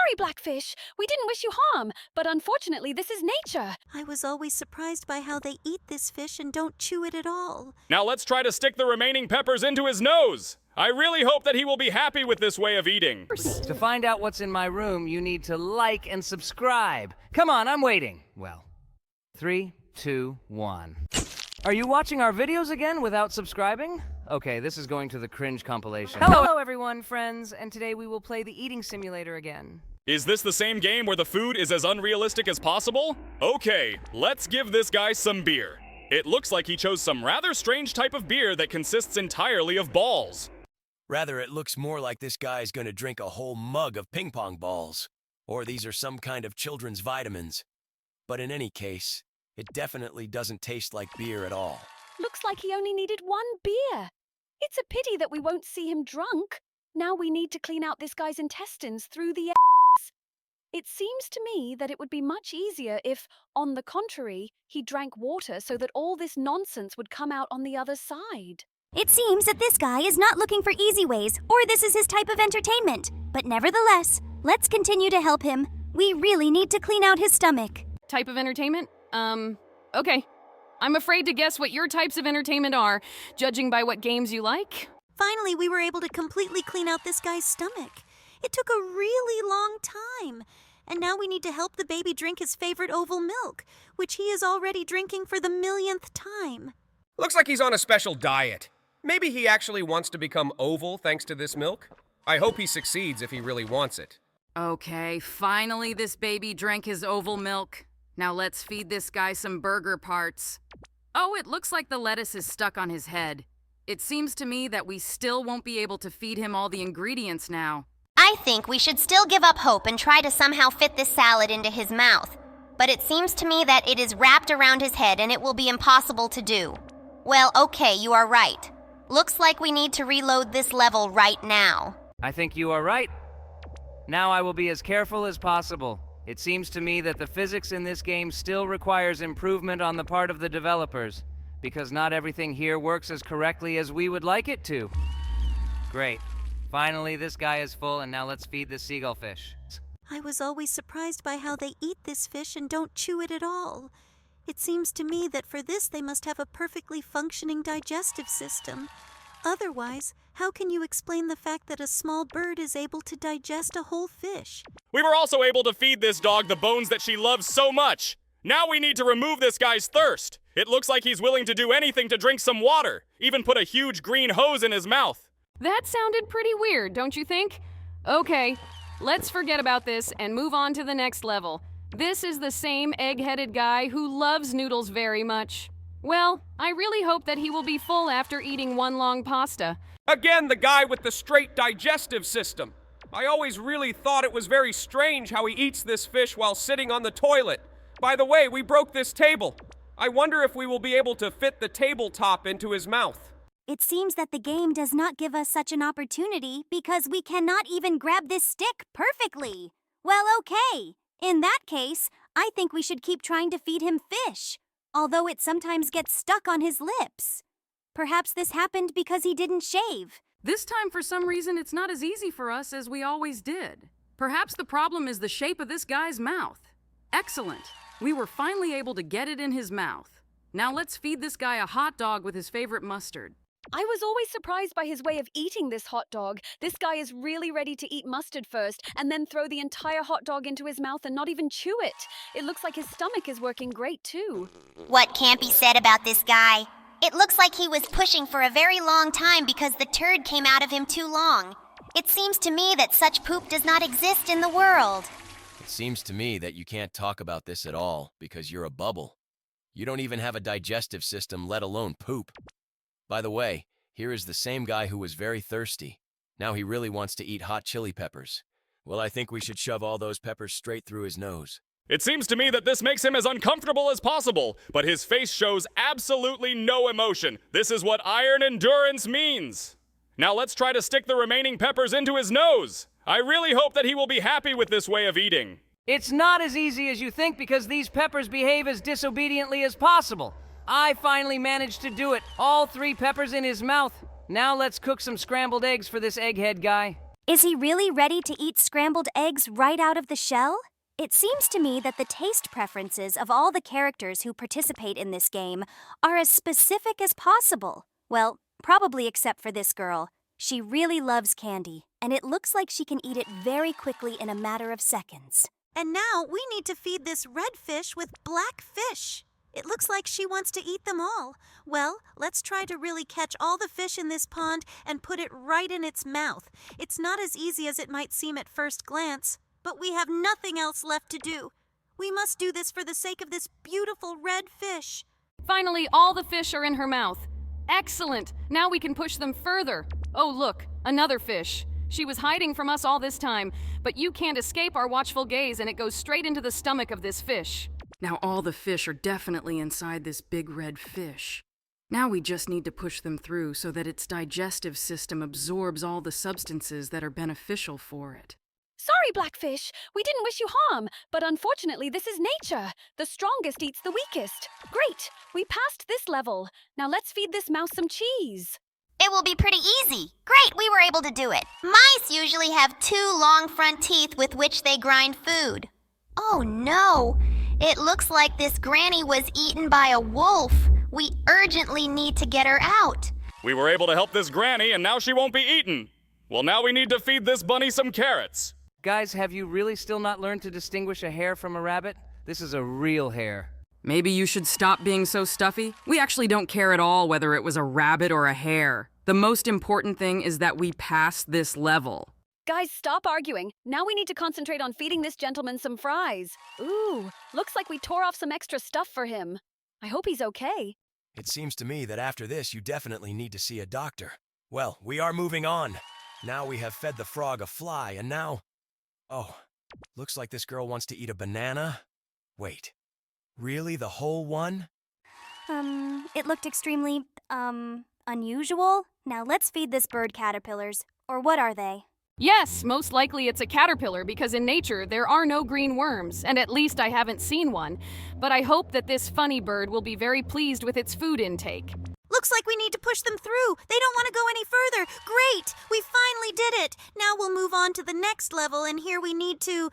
sorry, Blackfish. We didn't wish you harm, but unfortunately this is nature. I was always surprised by how they eat this fish and don't chew it at all. Now let's try to stick the remaining peppers into his nose. I really hope that he will be happy with this way of eating. To find out what's in my room, you need to like and subscribe. Come on, I'm waiting. Well, 3, 2, 1. Are you watching our videos again without subscribing? Okay, this is going to the cringe compilation. Hello everyone, friends, and today we will play the eating simulator again. Is this the same game where the food is as unrealistic as possible? Okay, let's give this guy some beer. It looks like he chose some rather strange type of beer that consists entirely of balls. Rather, it looks more like this guy's gonna drink a whole mug of ping pong balls. Or these are some kind of children's vitamins. But in any case, it definitely doesn't taste like beer at all. Looks like he only needed one beer. It's a pity that we won't see him drunk. Now we need to clean out this guy's intestines through the ass. It seems to me that it would be much easier if, on the contrary, he drank water so that all this nonsense would come out on the other side. It seems that this guy is not looking for easy ways, or this is his type of entertainment. But nevertheless, let's continue to help him. We really need to clean out his stomach. Type of entertainment? Okay. I'm afraid to guess what your types of entertainment are, judging by what games you like. Finally, we were able to completely clean out this guy's stomach. It took a really long time. And now we need to help the baby drink his favorite oval milk, which he is already drinking for the millionth time. Looks like he's on a special diet. Maybe he actually wants to become oval thanks to this milk. I hope he succeeds if he really wants it. Okay, finally this baby drank his oval milk. Now let's feed this guy some burger parts. Oh, it looks like the lettuce is stuck on his head. It seems to me that we still won't be able to feed him all the ingredients now. I think we should still give up hope and try to somehow fit this salad into his mouth. But it seems to me that it is wrapped around his head and it will be impossible to do. Well, okay, you are right. Looks like we need to reload this level right now. I think you are right. Now I will be as careful as possible. It seems to me that the physics in this game still requires improvement on the part of the developers, because not everything here works as correctly as we would like it to. Great. Finally, this guy is full, and now let's feed the seagull fish. I was always surprised by how they eat this fish and don't chew it at all. It seems to me that for this they must have a perfectly functioning digestive system. Otherwise, how can you explain the fact that a small bird is able to digest a whole fish? We were also able to feed this dog the bones that she loves so much. Now we need to remove this guy's thirst. It looks like he's willing to do anything to drink some water, even put a huge green hose in his mouth. That sounded pretty weird, don't you think? Okay, let's forget about this and move on to the next level. This is the same egg-headed guy who loves noodles very much. Well, I really hope that he will be full after eating one long pasta. Again, the guy with the straight digestive system. I always really thought it was very strange how he eats this fish while sitting on the toilet. By the way, we broke this table. I wonder if we will be able to fit the tabletop into his mouth. It seems that the game does not give us such an opportunity because we cannot even grab this stick perfectly. Well, okay. In that case, I think we should keep trying to feed him fish, although it sometimes gets stuck on his lips. Perhaps this happened because he didn't shave. This time, for some reason, it's not as easy for us as we always did. Perhaps the problem is the shape of this guy's mouth. Excellent. We were finally able to get it in his mouth. Now let's feed this guy a hot dog with his favorite mustard. I was always surprised by his way of eating this hot dog. This guy is really ready to eat mustard first and then throw the entire hot dog into his mouth and not even chew it. It looks like his stomach is working great too. What can't be said about this guy? It looks like he was pushing for a very long time because the turd came out of him too long. It seems to me that such poop does not exist in the world. It seems to me that you can't talk about this at all because you're a bubble. You don't even have a digestive system, let alone poop. By the way, here is the same guy who was very thirsty. Now he really wants to eat hot chili peppers. Well, I think we should shove all those peppers straight through his nose. It seems to me that this makes him as uncomfortable as possible, but his face shows absolutely no emotion. This is what iron endurance means. Now let's try to stick the remaining peppers into his nose. I really hope that he will be happy with this way of eating. It's not as easy as you think because these peppers behave as disobediently as possible. I finally managed to do it. All 3 peppers in his mouth. Now let's cook some scrambled eggs for this egghead guy. Is he really ready to eat scrambled eggs right out of the shell? It seems to me that the taste preferences of all the characters who participate in this game are as specific as possible. Well, probably except for this girl. She really loves candy, and it looks like she can eat it very quickly in a matter of seconds. And now we need to feed this red fish with black fish. It looks like she wants to eat them all. Well, let's try to really catch all the fish in this pond and put it right in its mouth. It's not as easy as it might seem at first glance, but we have nothing else left to do. We must do this for the sake of this beautiful red fish. Finally, all the fish are in her mouth. Excellent! Now we can push them further. Oh, look, another fish. She was hiding from us all this time, but you can't escape our watchful gaze, and it goes straight into the stomach of this fish. Now all the fish are definitely inside this big red fish. Now we just need to push them through so that its digestive system absorbs all the substances that are beneficial for it. Sorry, Blackfish. We didn't wish you harm, but unfortunately this is nature. The strongest eats the weakest. Great, we passed this level. Now let's feed this mouse some cheese. It will be pretty easy. Great, we were able to do it. Mice usually have 2 long front teeth with which they grind food. Oh no! It looks like this granny was eaten by a wolf. We urgently need to get her out. We were able to help this granny, and now she won't be eaten. Well, now we need to feed this bunny some carrots. Guys, have you really still not learned to distinguish a hare from a rabbit? This is a real hare. Maybe you should stop being so stuffy. We actually don't care at all whether it was a rabbit or a hare. The most important thing is that we pass this level. Guys, stop arguing. Now we need to concentrate on feeding this gentleman some fries. Ooh, looks like we tore off some extra stuff for him. I hope he's okay. It seems to me that after this, you definitely need to see a doctor. Well, we are moving on. Now we have fed the frog a fly, and now... Oh, looks like this girl wants to eat a banana. Wait, really, the whole one? It looked extremely, unusual. Now let's feed this bird caterpillars. Or what are they? Yes, most likely it's a caterpillar because in nature there are no green worms, and at least I haven't seen one. But I hope that this funny bird will be very pleased with its food intake. Looks like we need to push them through. They don't want to go any further. Great! We finally did it. Now we'll move on to the next level, and here we need to,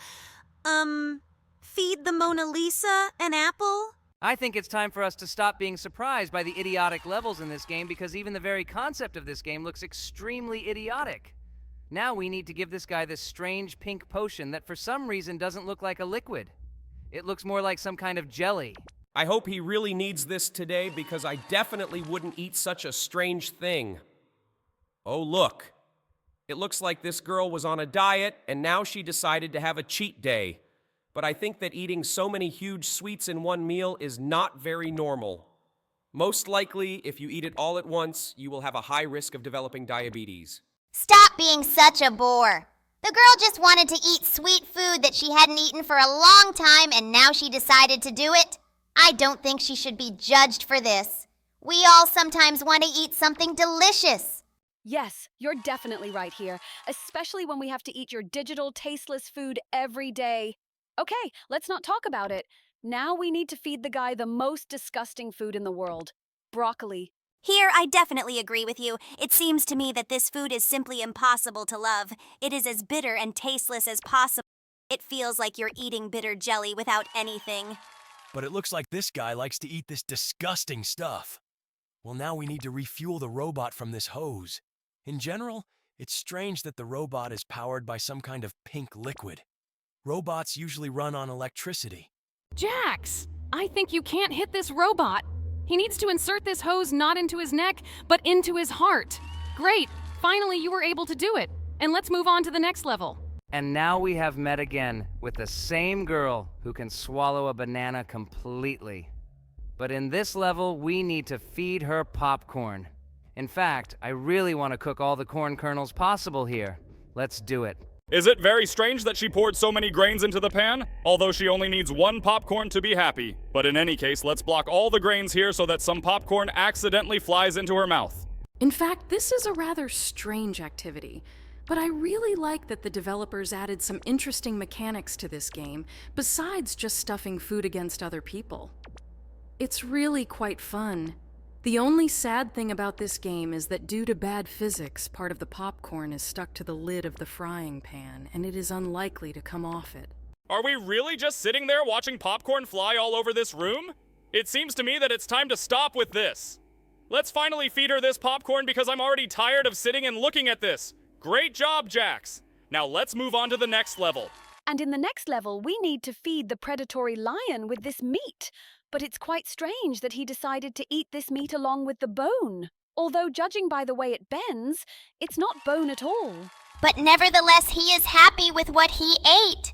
feed the Mona Lisa an apple? I think it's time for us to stop being surprised by the idiotic levels in this game because even the very concept of this game looks extremely idiotic. Now we need to give this guy this strange pink potion that for some reason doesn't look like a liquid. It looks more like some kind of jelly. I hope he really needs this today because I definitely wouldn't eat such a strange thing. Oh, look. It looks like this girl was on a diet and now she decided to have a cheat day. But I think that eating so many huge sweets in one meal is not very normal. Most likely, if you eat it all at once, you will have a high risk of developing diabetes. Stop being such a bore. The girl just wanted to eat sweet food that she hadn't eaten for a long time and now she decided to do it. I don't think she should be judged for this. We all sometimes want to eat something delicious. Yes, you're definitely right here, especially when we have to eat your digital, tasteless food every day. Okay, let's not talk about it. Now we need to feed the guy the most disgusting food in the world. Broccoli. Here, I definitely agree with you. It seems to me that this food is simply impossible to love. It is as bitter and tasteless as possible. It feels like you're eating bitter jelly without anything. But it looks like this guy likes to eat this disgusting stuff. Well, now we need to refuel the robot from this hose. In general, it's strange that the robot is powered by some kind of pink liquid. Robots usually run on electricity. Jax, I think you can't hit this robot. He needs to insert this hose not into his neck, but into his heart. Great, finally you were able to do it. And let's move on to the next level. And now we have met again with the same girl who can swallow a banana completely. But in this level, we need to feed her popcorn. In fact, I really want to cook all the corn kernels possible here. Let's do it. Is it very strange that she poured so many grains into the pan? Although she only needs 1 popcorn to be happy. But in any case, let's block all the grains here so that some popcorn accidentally flies into her mouth. In fact, this is a rather strange activity. But I really like that the developers added some interesting mechanics to this game, besides just stuffing food against other people. It's really quite fun. The only sad thing about this game is that due to bad physics, part of the popcorn is stuck to the lid of the frying pan, and it is unlikely to come off it. Are we really just sitting there watching popcorn fly all over this room? It seems to me that it's time to stop with this. Let's finally feed her this popcorn because I'm already tired of sitting and looking at this. Great job, Jax. Now let's move on to the next level. And in the next level, we need to feed the predatory lion with this meat. But it's quite strange that he decided to eat this meat along with the bone. Although, judging by the way it bends, it's not bone at all. But nevertheless, he is happy with what he ate.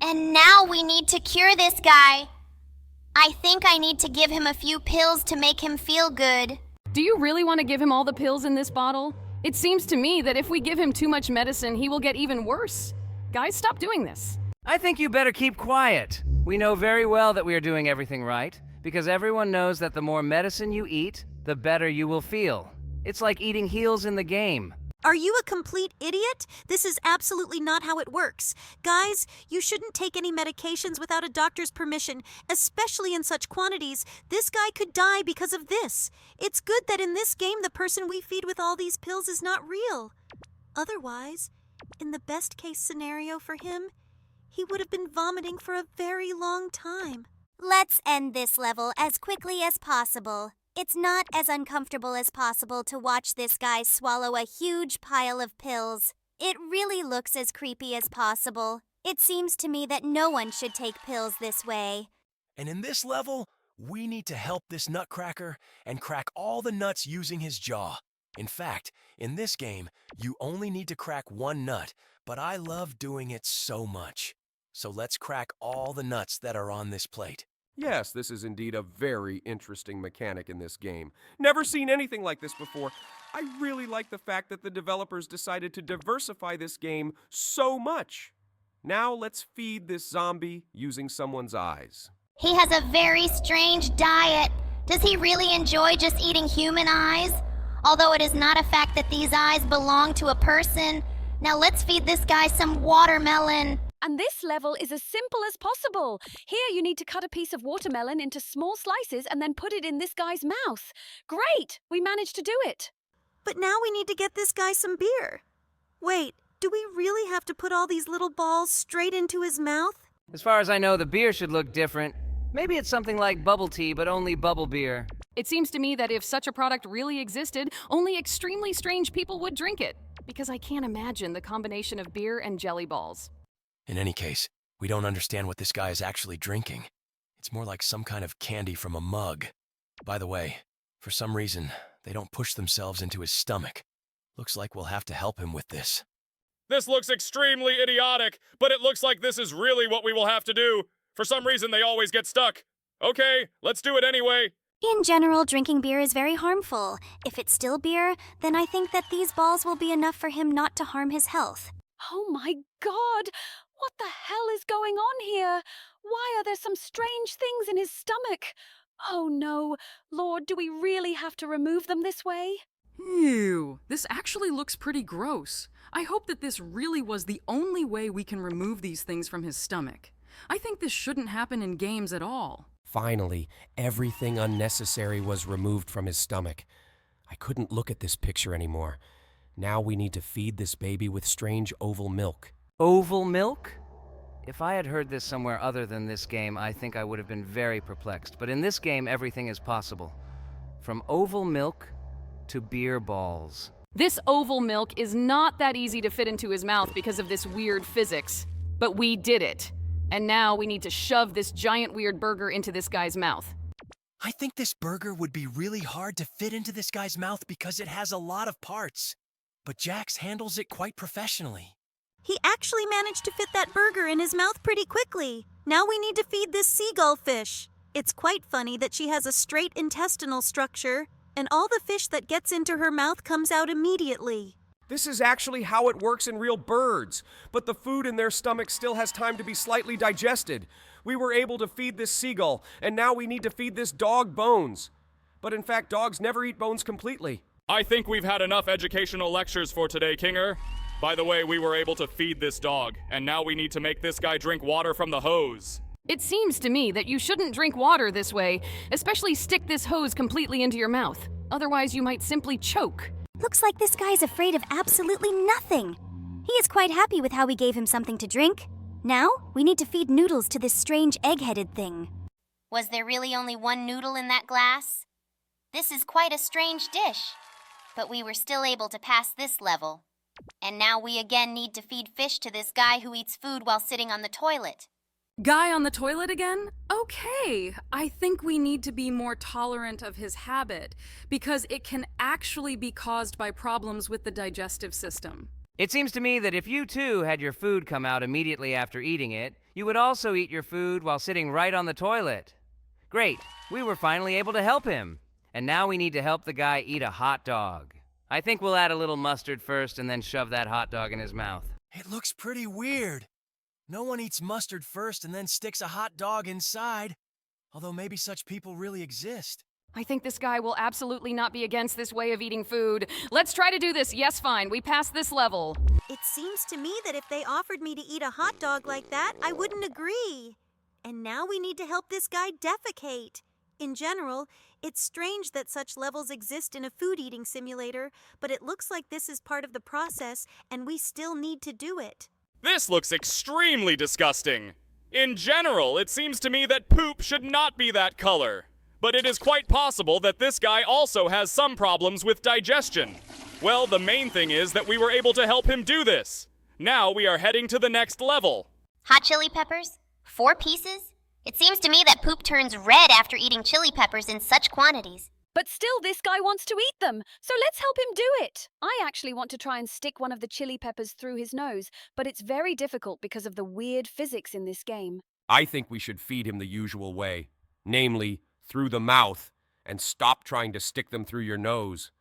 And now we need to cure this guy. I think I need to give him a few pills to make him feel good. Do you really want to give him all the pills in this bottle? It seems to me that if we give him too much medicine, he will get even worse. Guys, stop doing this. I think you better keep quiet. We know very well that we are doing everything right, because everyone knows that the more medicine you eat, the better you will feel. It's like eating heals in the game. Are you a complete idiot? This is absolutely not how it works. Guys, you shouldn't take any medications without a doctor's permission, especially in such quantities. This guy could die because of this. It's good that in this game the person we feed with all these pills is not real. Otherwise, in the best case scenario for him, he would have been vomiting for a very long time. Let's end this level as quickly as possible. It's not as uncomfortable as possible to watch this guy swallow a huge pile of pills. It really looks as creepy as possible. It seems to me that no one should take pills this way. And in this level, we need to help this nutcracker and crack all the nuts using his jaw. In fact, in this game, you only need to crack one nut, but I love doing it so much. So let's crack all the nuts that are on this plate. Yes, this is indeed a very interesting mechanic in this game. Never seen anything like this before. I really like the fact that the developers decided to diversify this game so much. Now let's feed this zombie using someone's eyes. He has a very strange diet. Does he really enjoy just eating human eyes? Although it is not a fact that these eyes belong to a person. Now let's feed this guy some watermelon. And this level is as simple as possible. Here you need to cut a piece of watermelon into small slices and then put it in this guy's mouth. Great! We managed to do it. But now we need to get this guy some beer. Wait, do we really have to put all these little balls straight into his mouth? As far as I know, the beer should look different. Maybe it's something like bubble tea, but only bubble beer. It seems to me that if such a product really existed, only extremely strange people would drink it. Because I can't imagine the combination of beer and jelly balls. In any case, we don't understand what this guy is actually drinking. It's more like some kind of candy from a mug. By the way, for some reason, they don't push themselves into his stomach. Looks like we'll have to help him with this. This looks extremely idiotic, but it looks like this is really what we will have to do. For some reason, they always get stuck. Okay, let's do it anyway. In general, drinking beer is very harmful. If it's still beer, then I think that these balls will be enough for him not to harm his health. Oh my God! What the hell is going on here? Why are there some strange things in his stomach? Oh no, Lord, do we really have to remove them this way? Ew, this actually looks pretty gross. I hope that this really was the only way we can remove these things from his stomach. I think this shouldn't happen in games at all. Finally, everything unnecessary was removed from his stomach. I couldn't look at this picture anymore. Now we need to feed this baby with strange oval milk. Oval milk? If I had heard this somewhere other than this game, I think I would have been very perplexed. But in this game, everything is possible. From oval milk to beer balls. This oval milk is not that easy to fit into his mouth because of this weird physics. But we did it. And now we need to shove this giant weird burger into this guy's mouth. I think this burger would be really hard to fit into this guy's mouth because it has a lot of parts. But Jax handles it quite professionally. He actually managed to fit that burger in his mouth pretty quickly. Now we need to feed this seagull fish. It's quite funny that she has a straight intestinal structure, and all the fish that gets into her mouth comes out immediately. This is actually how it works in real birds, but the food in their stomach still has time to be slightly digested. We were able to feed this seagull, and now we need to feed this dog bones. But in fact, dogs never eat bones completely. I think we've had enough educational lectures for today, Kinger. By the way, we were able to feed this dog, and now we need to make this guy drink water from the hose. It seems to me that you shouldn't drink water this way, especially stick this hose completely into your mouth. Otherwise, you might simply choke. Looks like this guy's afraid of absolutely nothing. He is quite happy with how we gave him something to drink. Now, we need to feed noodles to this strange egg-headed thing. Was there really only one noodle in that glass? This is quite a strange dish. But we were still able to pass this level. And now we again need to feed fish to this guy who eats food while sitting on the toilet. Guy on the toilet again? Okay, I think we need to be more tolerant of his habit, because it can actually be caused by problems with the digestive system. It seems to me that if you too had your food come out immediately after eating it, you would also eat your food while sitting right on the toilet. Great, we were finally able to help him. And now we need to help the guy eat a hot dog. I think we'll add a little mustard first and then shove that hot dog in his mouth. It looks pretty weird. No one eats mustard first and then sticks a hot dog inside. Although maybe such people really exist. I think this guy will absolutely not be against this way of eating food. Let's try to do this. Yes, fine. We passed this level. It seems to me that if they offered me to eat a hot dog like that, I wouldn't agree. And now we need to help this guy defecate. In general, it's strange that such levels exist in a food-eating simulator, but it looks like this is part of the process, and we still need to do it. This looks extremely disgusting. In general, it seems to me that poop should not be that color. But it is quite possible that this guy also has some problems with digestion. Well, the main thing is that we were able to help him do this. Now we are heading to the next level. Hot chili peppers? 4 pieces? It seems to me that poop turns red after eating chili peppers in such quantities. But still, this guy wants to eat them, so let's help him do it. I actually want to try and stick one of the chili peppers through his nose, but it's very difficult because of the weird physics in this game. I think we should feed him the usual way, namely, through the mouth, and stop trying to stick them through your nose.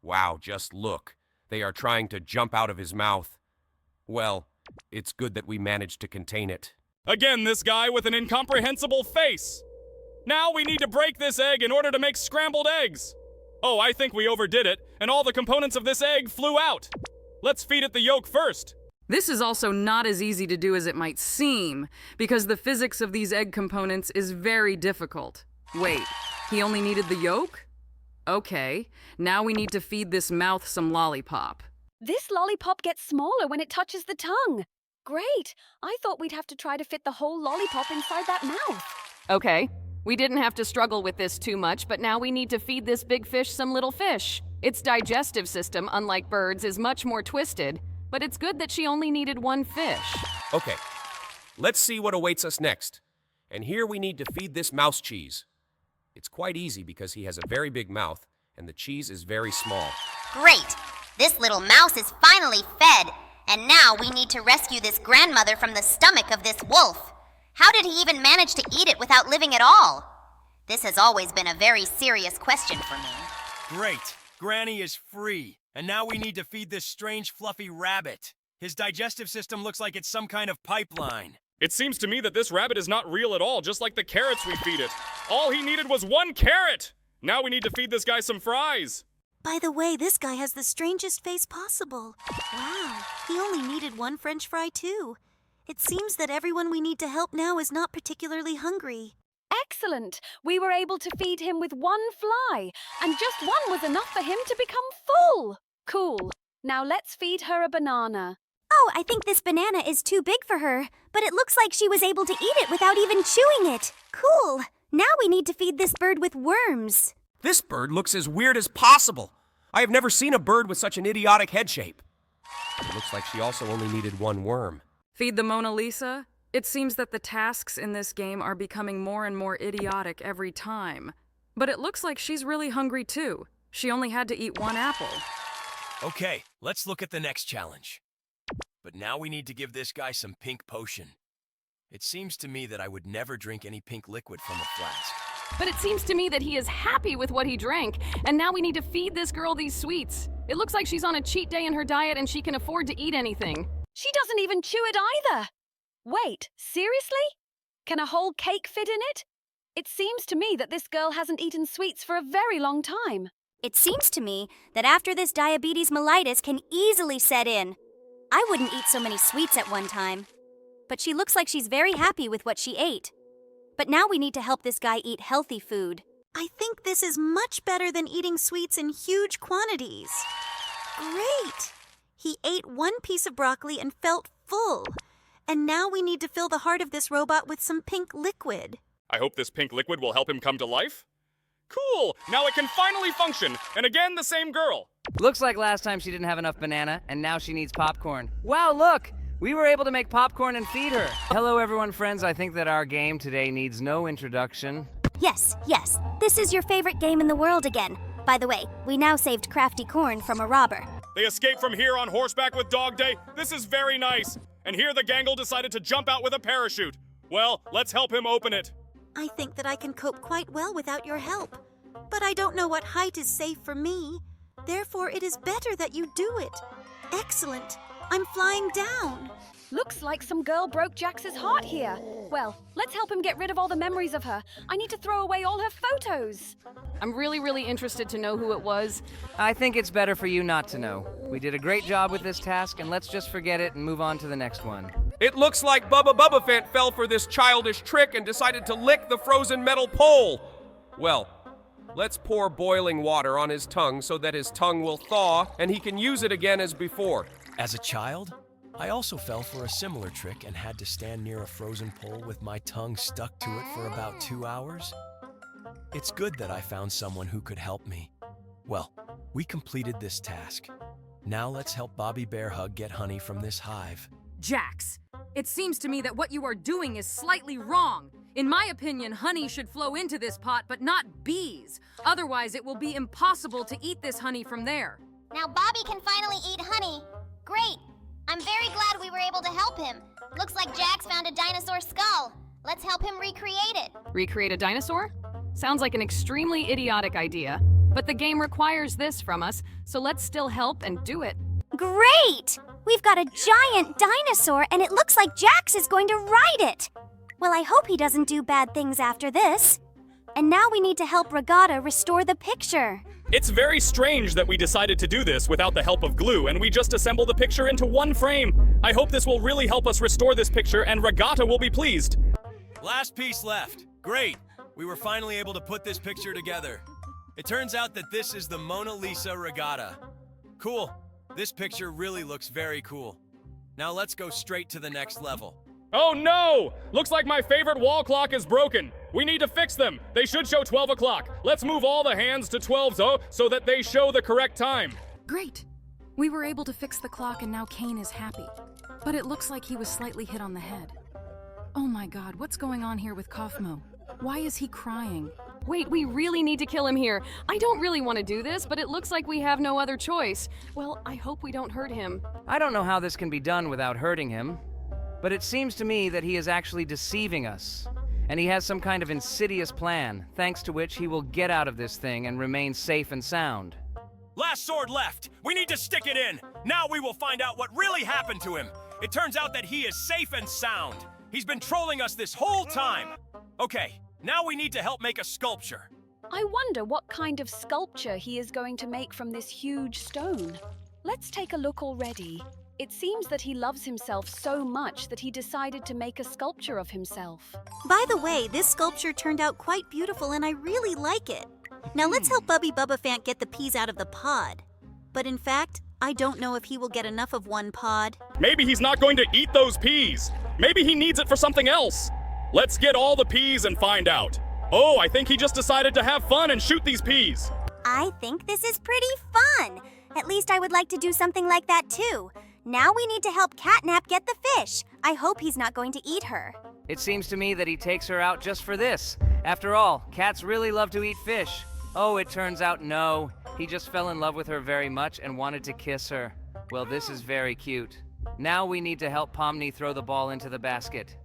Wow, just look. They are trying to jump out of his mouth. Well, it's good that we managed to contain it. Again, this guy with an incomprehensible face. Now we need to break this egg in order to make scrambled eggs. Oh, I think we overdid it, and all the components of this egg flew out. Let's feed it the yolk first. This is also not as easy to do as it might seem, because the physics of these egg components is very difficult. Wait, he only needed the yolk? Okay, now we need to feed this mouth some lollipop. This lollipop gets smaller when it touches the tongue. Great! I thought we'd have to try to fit the whole lollipop inside that mouth. Okay, we didn't have to struggle with this too much, but now we need to feed this big fish some little fish. Its digestive system, unlike birds, is much more twisted, but it's good that she only needed 1 fish. Okay, let's see what awaits us next. And here we need to feed this mouse cheese. It's quite easy because he has a very big mouth, and the cheese is very small. Great! This little mouse is finally fed, and now we need to rescue this grandmother from the stomach of this wolf. How did he even manage to eat it without living at all? This has always been a very serious question for me. Great! Granny is free. And now we need to feed this strange fluffy rabbit. His digestive system looks like it's some kind of pipeline. It seems to me that this rabbit is not real at all, just like the carrots we feed it. All he needed was 1 carrot! Now we need to feed this guy some fries. By the way, this guy has the strangest face possible. Wow, he only needed 1 French fry too. It seems that everyone we need to help now is not particularly hungry. Excellent! We were able to feed him with 1 fly, and just 1 was enough for him to become full. Cool. Now let's feed her a banana. Oh, I think this banana is too big for her, but it looks like she was able to eat it without even chewing it. Cool. Now we need to feed this bird with worms. This bird looks as weird as possible. I have never seen a bird with such an idiotic head shape. It looks like she also only needed 1 worm. Feed the Mona Lisa? It seems that the tasks in this game are becoming more and more idiotic every time. But it looks like she's really hungry too. She only had to eat 1 apple. Okay, let's look at the next challenge. But now we need to give this guy some pink potion. It seems to me that I would never drink any pink liquid from a flask. But it seems to me that he is happy with what he drank, and now we need to feed this girl these sweets. It looks like she's on a cheat day in her diet and she can afford to eat anything. She doesn't even chew it either. Wait, seriously? Can a whole cake fit in it? It seems to me that this girl hasn't eaten sweets for a very long time. It seems to me that after this diabetes mellitus can easily set in. I wouldn't eat so many sweets at one time. But she looks like she's very happy with what she ate. But now we need to help this guy eat healthy food. I think this is much better than eating sweets in huge quantities. Great! He ate one piece of broccoli and felt full. And now we need to fill the heart of this robot with some pink liquid. I hope this pink liquid will help him come to life. Cool! Now it can finally function, and again the same girl. Looks like last time she didn't have enough banana, and now she needs popcorn. Wow, look! We were able to make popcorn and feed her. Hello, everyone, friends. I think that our game today needs no introduction. Yes, yes. This is your favorite game in the world again. By the way, we now saved Crafty Corn from a robber. They escaped from here on horseback with Dog Day. This is very nice. And here the Gangle decided to jump out with a parachute. Well, let's help him open it. I think that I can cope quite well without your help. But I don't know what height is safe for me. Therefore, it is better that you do it. Excellent. I'm flying down. Looks like some girl broke Jax's heart here. Well, let's help him get rid of all the memories of her. I need to throw away all her photos. I'm really interested to know who it was. I think it's better for you not to know. We did a great job with this task, and let's just forget it and move on to the next one. It looks like Bubba Fant fell for this childish trick and decided to lick the frozen metal pole. Well, let's pour boiling water on his tongue so that his tongue will thaw and he can use it again as before. As a child, I also fell for a similar trick and had to stand near a frozen pole with my tongue stuck to it for about 2 hours. It's good that I found someone who could help me. Well, we completed this task. Now let's help Bobby Bear Hug get honey from this hive. Jax, it seems to me that what you are doing is slightly wrong. In my opinion, honey should flow into this pot, but not bees. Otherwise, it will be impossible to eat this honey from there. Now Bobby can finally eat honey. Great! I'm very glad we were able to help him. Looks like Jax found a dinosaur skull. Let's help him recreate it. Recreate a dinosaur? Sounds like an extremely idiotic idea. But the game requires this from us, so let's still help and do it. Great! We've got a giant dinosaur, and it looks like Jax is going to ride it. Well, I hope he doesn't do bad things after this. And now we need to help Regatta restore the picture. It's very strange that we decided to do this without the help of glue, and we just assemble the picture into one frame. I hope this will really help us restore this picture, and Regatta will be pleased. Last piece left. Great. We were finally able to put this picture together. It turns out that this is the Mona Lisa Regatta. Cool. This picture really looks very cool. Now let's go straight to the next level. Oh no! Looks like my favorite wall clock is broken. We need to fix them. They should show 12 o'clock. Let's move all the hands to 12 so that they show the correct time. Great. We were able to fix the clock and now Kane is happy. But it looks like he was slightly hit on the head. Oh my god, what's going on here with Kaufmo? Why is he crying? Wait, we really need to kill him here. I don't really want to do this, but it looks like we have no other choice. Well, I hope we don't hurt him. I don't know how this can be done without hurting him, but it seems to me that he is actually deceiving us. And he has some kind of insidious plan, thanks to which he will get out of this thing and remain safe and sound. Last sword left. We need to stick it in. Now we will find out what really happened to him. It turns out that he is safe and sound. He's been trolling us this whole time. Okay, now we need to help make a sculpture. I wonder what kind of sculpture he is going to make from this huge stone. Let's take a look already. It seems that he loves himself so much that he decided to make a sculpture of himself. By the way, this sculpture turned out quite beautiful and I really like it. Now let's help Bubba Fant get the peas out of the pod. But in fact, I don't know if he will get enough of one pod. Maybe he's not going to eat those peas. Maybe he needs it for something else. Let's get all the peas and find out. Oh, I think he just decided to have fun and shoot these peas. I think this is pretty fun. At least I would like to do something like that too. Now we need to help Catnap get the fish. I hope he's not going to eat her. It seems to me that he takes her out just for this. After all, cats really love to eat fish. Oh, it turns out no. He just fell in love with her very much and wanted to kiss her. Well, this is very cute. Now we need to help Pomni throw the ball into the basket.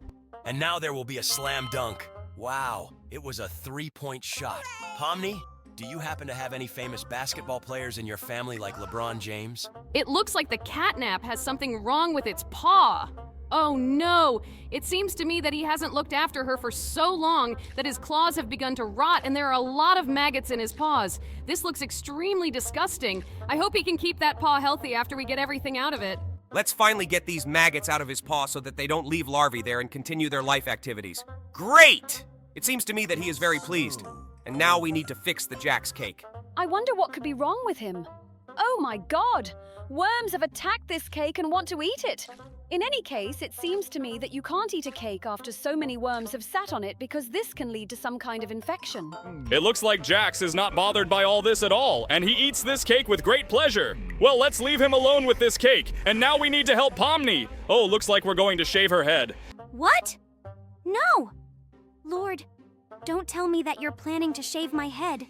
And now there will be a slam dunk. Wow, it was a 3-point shot. Pomni, do you happen to have any famous basketball players in your family like LeBron James? It looks like the catnap has something wrong with its paw. Oh no! It seems to me that he hasn't looked after her for so long that his claws have begun to rot and there are a lot of maggots in his paws. This looks extremely disgusting. I hope he can keep that paw healthy after we get everything out of it. Let's finally get these maggots out of his paw so that they don't leave larvae there and continue their life activities. Great! It seems to me that he is very pleased. And now we need to fix the Jack's cake. I wonder what could be wrong with him. Oh my god! Worms have attacked this cake and want to eat it. In any case, it seems to me that you can't eat a cake after so many worms have sat on it because this can lead to some kind of infection. It looks like Jax is not bothered by all this at all, and he eats this cake with great pleasure. Well, let's leave him alone with this cake, and now we need to help Pomni. Oh, looks like we're going to shave her head. What? No! Lord, don't tell me that you're planning to shave my head.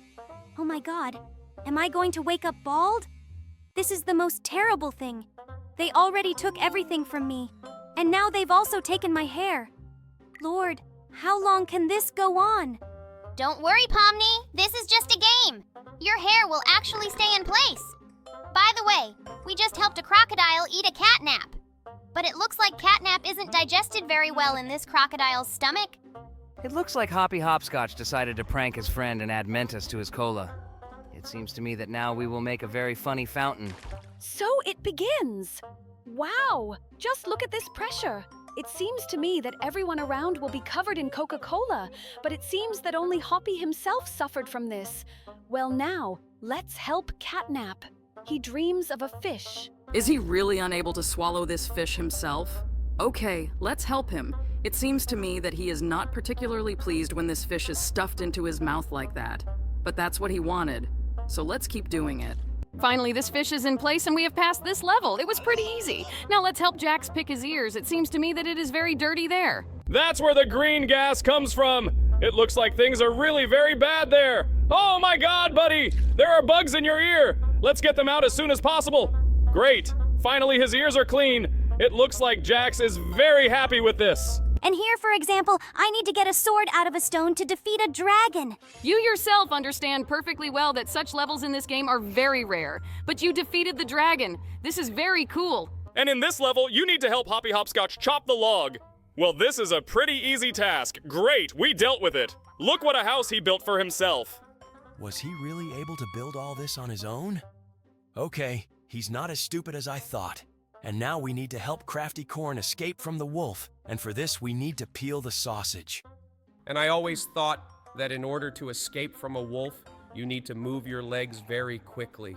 Oh my god, am I going to wake up bald? This is the most terrible thing. They already took everything from me, and now they've also taken my hair. Lord, how long can this go on? Don't worry, Pomni. This is just a game. Your hair will actually stay in place. By the way, we just helped a crocodile eat a catnap. But it looks like catnap isn't digested very well in this crocodile's stomach. It looks like Hoppy Hopscotch decided to prank his friend and add Mentos to his cola. It seems to me that now we will make a very funny fountain. So it begins! Wow! Just look at this pressure. It seems to me that everyone around will be covered in Coca-Cola, but it seems that only Hoppy himself suffered from this. Well now, let's help Catnap. He dreams of a fish. Is he really unable to swallow this fish himself? Okay, let's help him. It seems to me that he is not particularly pleased when this fish is stuffed into his mouth like that. But that's what he wanted. So let's keep doing it. Finally, this fish is in place and we have passed this level. It was pretty easy. Now let's help Jax pick his ears. It seems to me that it is very dirty there. That's where the green gas comes from. It looks like things are really very bad there. Oh my god, buddy! There are bugs in your ear! Let's get them out as soon as possible. Great. Finally, his ears are clean. It looks like Jax is very happy with this. And here, for example, I need to get a sword out of a stone to defeat a dragon. You yourself understand perfectly well that such levels in this game are very rare. But you defeated the dragon. This is very cool. And in this level, you need to help Hoppy Hopscotch chop the log. Well, this is a pretty easy task. Great, we dealt with it. Look what a house he built for himself. Was he really able to build all this on his own? Okay, he's not as stupid as I thought. And now we need to help Crafty Corn escape from the wolf. And for this, we need to peel the sausage. And I always thought that in order to escape from a wolf, you need to move your legs very quickly.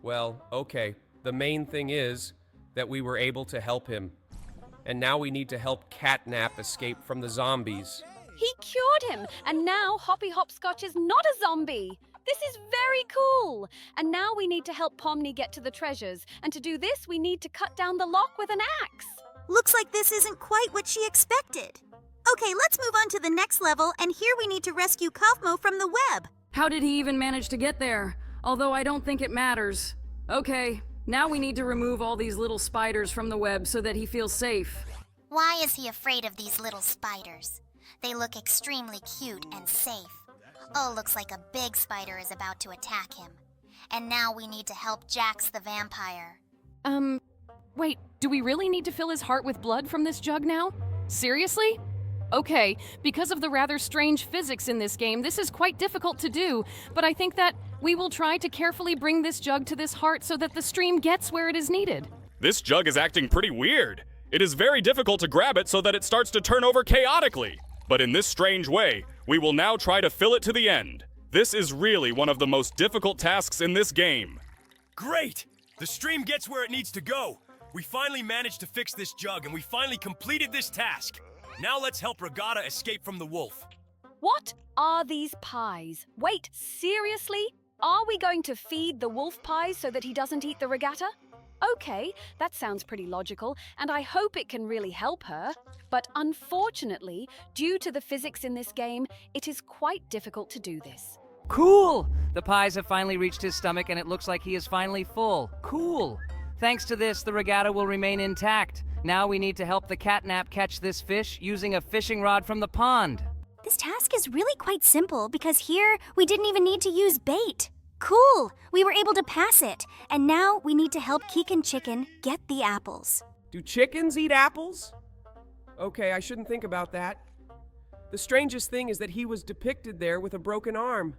Well, okay, the main thing is that we were able to help him. And now we need to help Catnap escape from the zombies. He cured him, and now Hoppy Hopscotch is not a zombie. This is very cool. And now we need to help Pomni get to the treasures. And to do this, we need to cut down the lock with an axe. Looks like this isn't quite what she expected. Okay, let's move on to the next level, and here we need to rescue Kaufmo from the web. How did he even manage to get there? Although I don't think it matters. Okay, now we need to remove all these little spiders from the web so that he feels safe. Why is he afraid of these little spiders? They look extremely cute and safe. Oh, looks like a big spider is about to attack him. And now we need to help Jax the vampire. Wait, do we really need to fill his heart with blood from this jug now? Seriously? Okay, because of the rather strange physics in this game, this is quite difficult to do, but I think that we will try to carefully bring this jug to this heart so that the stream gets where it is needed. This jug is acting pretty weird. It is very difficult to grab it so that it starts to turn over chaotically. But in this strange way, we will now try to fill it to the end. This is really one of the most difficult tasks in this game. Great! The stream gets where it needs to go. We finally managed to fix this jug, and we finally completed this task. Now let's help Regatta escape from the wolf. What are these pies? Wait, seriously? Are we going to feed the wolf pies so that he doesn't eat the regatta? Okay, that sounds pretty logical, and I hope it can really help her. But unfortunately, due to the physics in this game, it is quite difficult to do this. Cool! The pies have finally reached his stomach and it looks like he is finally full. Cool! Thanks to this, the regatta will remain intact. Now we need to help the catnap catch this fish using a fishing rod from the pond. This task is really quite simple because here we didn't even need to use bait. Cool! We were able to pass it. And now we need to help Keegan Chicken get the apples. Do chickens eat apples? Okay, I shouldn't think about that. The strangest thing is that he was depicted there with a broken arm.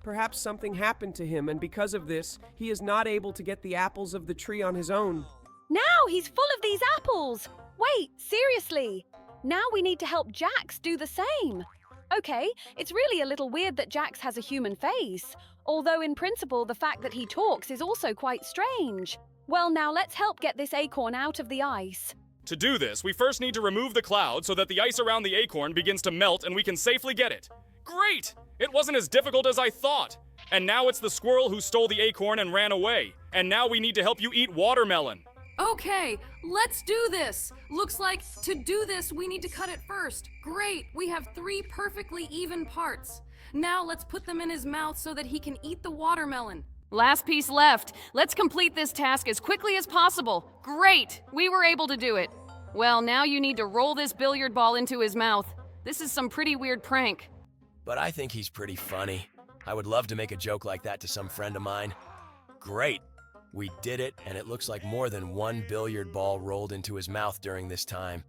Perhaps something happened to him, and because of this, he is not able to get the apples of the tree on his own. Now he's full of these apples! Wait, seriously? Now we need to help Jax do the same. Okay, it's really a little weird that Jax has a human face, although in principle the fact that he talks is also quite strange. Well, now let's help get this acorn out of the ice. To do this, we first need to remove the cloud so that the ice around the acorn begins to melt and we can safely get it. Great! It wasn't as difficult as I thought. And now it's the squirrel who stole the acorn and ran away. And now we need to help you eat watermelon. Okay, let's do this. Looks like to do this, we need to cut it first. Great, we have 3 perfectly even parts. Now let's put them in his mouth so that he can eat the watermelon. Last piece left. Let's complete this task as quickly as possible. Great! We were able to do it. Well, now you need to roll this billiard ball into his mouth. This is some pretty weird prank. But I think he's pretty funny. I would love to make a joke like that to some friend of mine. Great! We did it, and it looks like more than 1 billiard ball rolled into his mouth during this time.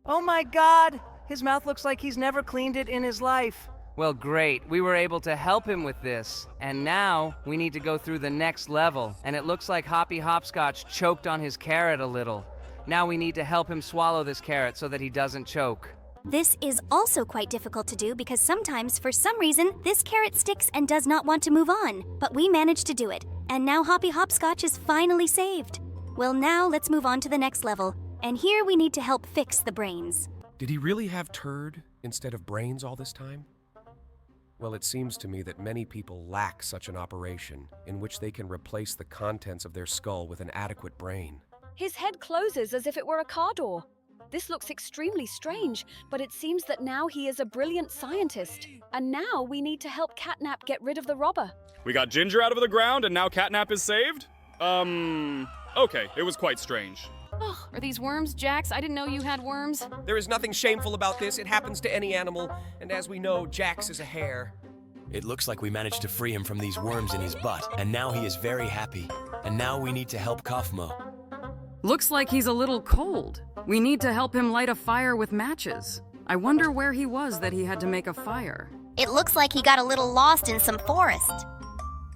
Oh my god! His mouth looks like he's never cleaned it in his life. Well, great. We were able to help him with this. And now we need to go through the next level. And it looks like Hoppy Hopscotch choked on his carrot a little. Now we need to help him swallow this carrot so that he doesn't choke. This is also quite difficult to do because sometimes, for some reason, this carrot sticks and does not want to move on. But we managed to do it, and now Hoppy Hopscotch is finally saved. Well, now let's move on to the next level, and here we need to help fix the brains. Did he really have turd instead of brains all this time? Well, it seems to me that many people lack such an operation in which they can replace the contents of their skull with an adequate brain. His head closes as if it were a car door. This looks extremely strange, but it seems that now he is a brilliant scientist. And now we need to help Catnap get rid of the robber. We got Ginger out of the ground and now Catnap is saved? Okay, it was quite strange. Oh, are these worms, Jax? I didn't know you had worms. There is nothing shameful about this. It happens to any animal. And as we know, Jax is a hare. It looks like we managed to free him from these worms in his butt, and now he is very happy. And now we need to help Kaufmo. Looks like he's a little cold. We need to help him light a fire with matches. I wonder where he was that he had to make a fire. It looks like he got a little lost in some forest.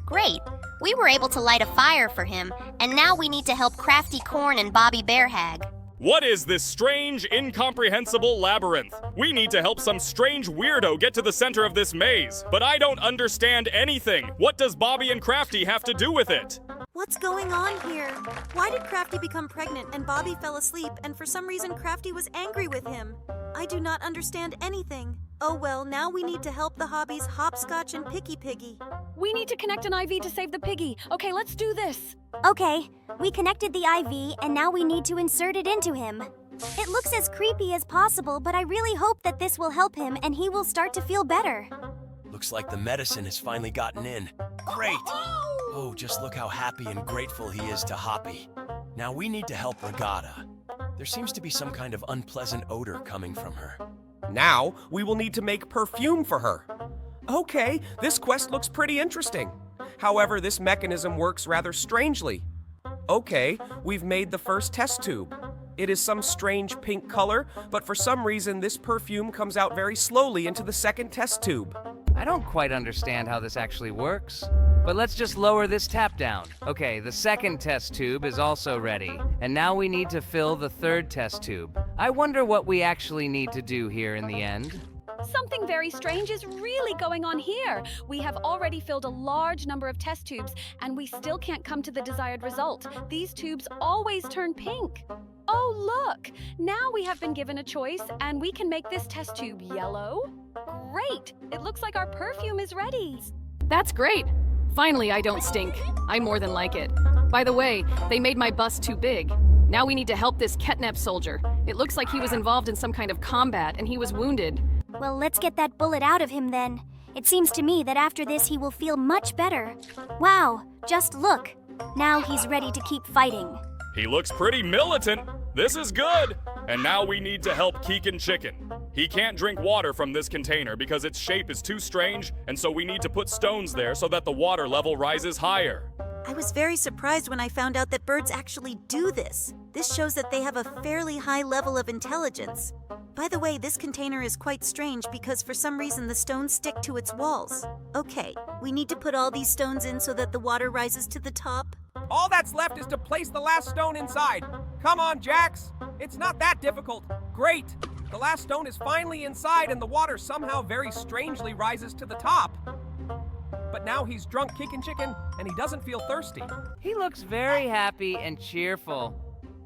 Great. We were able to light a fire for him, and now we need to help Crafty Corn and Bobby Bearhag. What is this strange, incomprehensible labyrinth? We need to help some strange weirdo get to the center of this maze, but I don't understand anything. What does Bobby and Crafty have to do with it? What's going on here? Why did Crafty become pregnant and Bobby fell asleep, and for some reason Crafty was angry with him? I do not understand anything. Oh well, now we need to help the hobbies Hopscotch and Picky Piggy. We need to connect an IV to save the piggy. Okay, let's do this. Okay, we connected the IV, and now we need to insert it into him. It looks as creepy as possible, but I really hope that this will help him and he will start to feel better. Looks like the medicine has finally gotten in. Great! Oh, just look how happy and grateful he is to Hoppy. Now we need to help Regatta. There seems to be some kind of unpleasant odor coming from her. Now, we will need to make perfume for her. Okay, this quest looks pretty interesting. However, this mechanism works rather strangely. Okay, we've made the first test tube. It is some strange pink color, but for some reason this perfume comes out very slowly into the second test tube. I don't quite understand how this actually works. But let's just lower this tap down. Okay, the second test tube is also ready. And now we need to fill the third test tube. I wonder what we actually need to do here in the end. Something very strange is really going on here. We have already filled a large number of test tubes, and we still can't come to the desired result. These tubes always turn pink. Oh, look! Now we have been given a choice, and we can make this test tube yellow. Great! It looks like our perfume is ready. That's great. Finally, I don't stink. I more than like it. By the way, they made my bust too big. Now we need to help this Ketnep soldier. It looks like he was involved in some kind of combat, and he was wounded. Well, let's get that bullet out of him then. It seems to me that after this he will feel much better. Wow, just look. Now he's ready to keep fighting. He looks pretty militant. This is good. And now we need to help Keegan Chicken. He can't drink water from this container because its shape is too strange, and so we need to put stones there so that the water level rises higher. I was very surprised when I found out that birds actually do this. This shows that they have a fairly high level of intelligence. By the way, this container is quite strange because for some reason the stones stick to its walls. Okay, we need to put all these stones in so that the water rises to the top. All that's left is to place the last stone inside. Come on, Jax. It's not that difficult. Great. The last stone is finally inside, and the water somehow very strangely rises to the top. But now he's drunk kicking chicken, and he doesn't feel thirsty. He looks very happy and cheerful.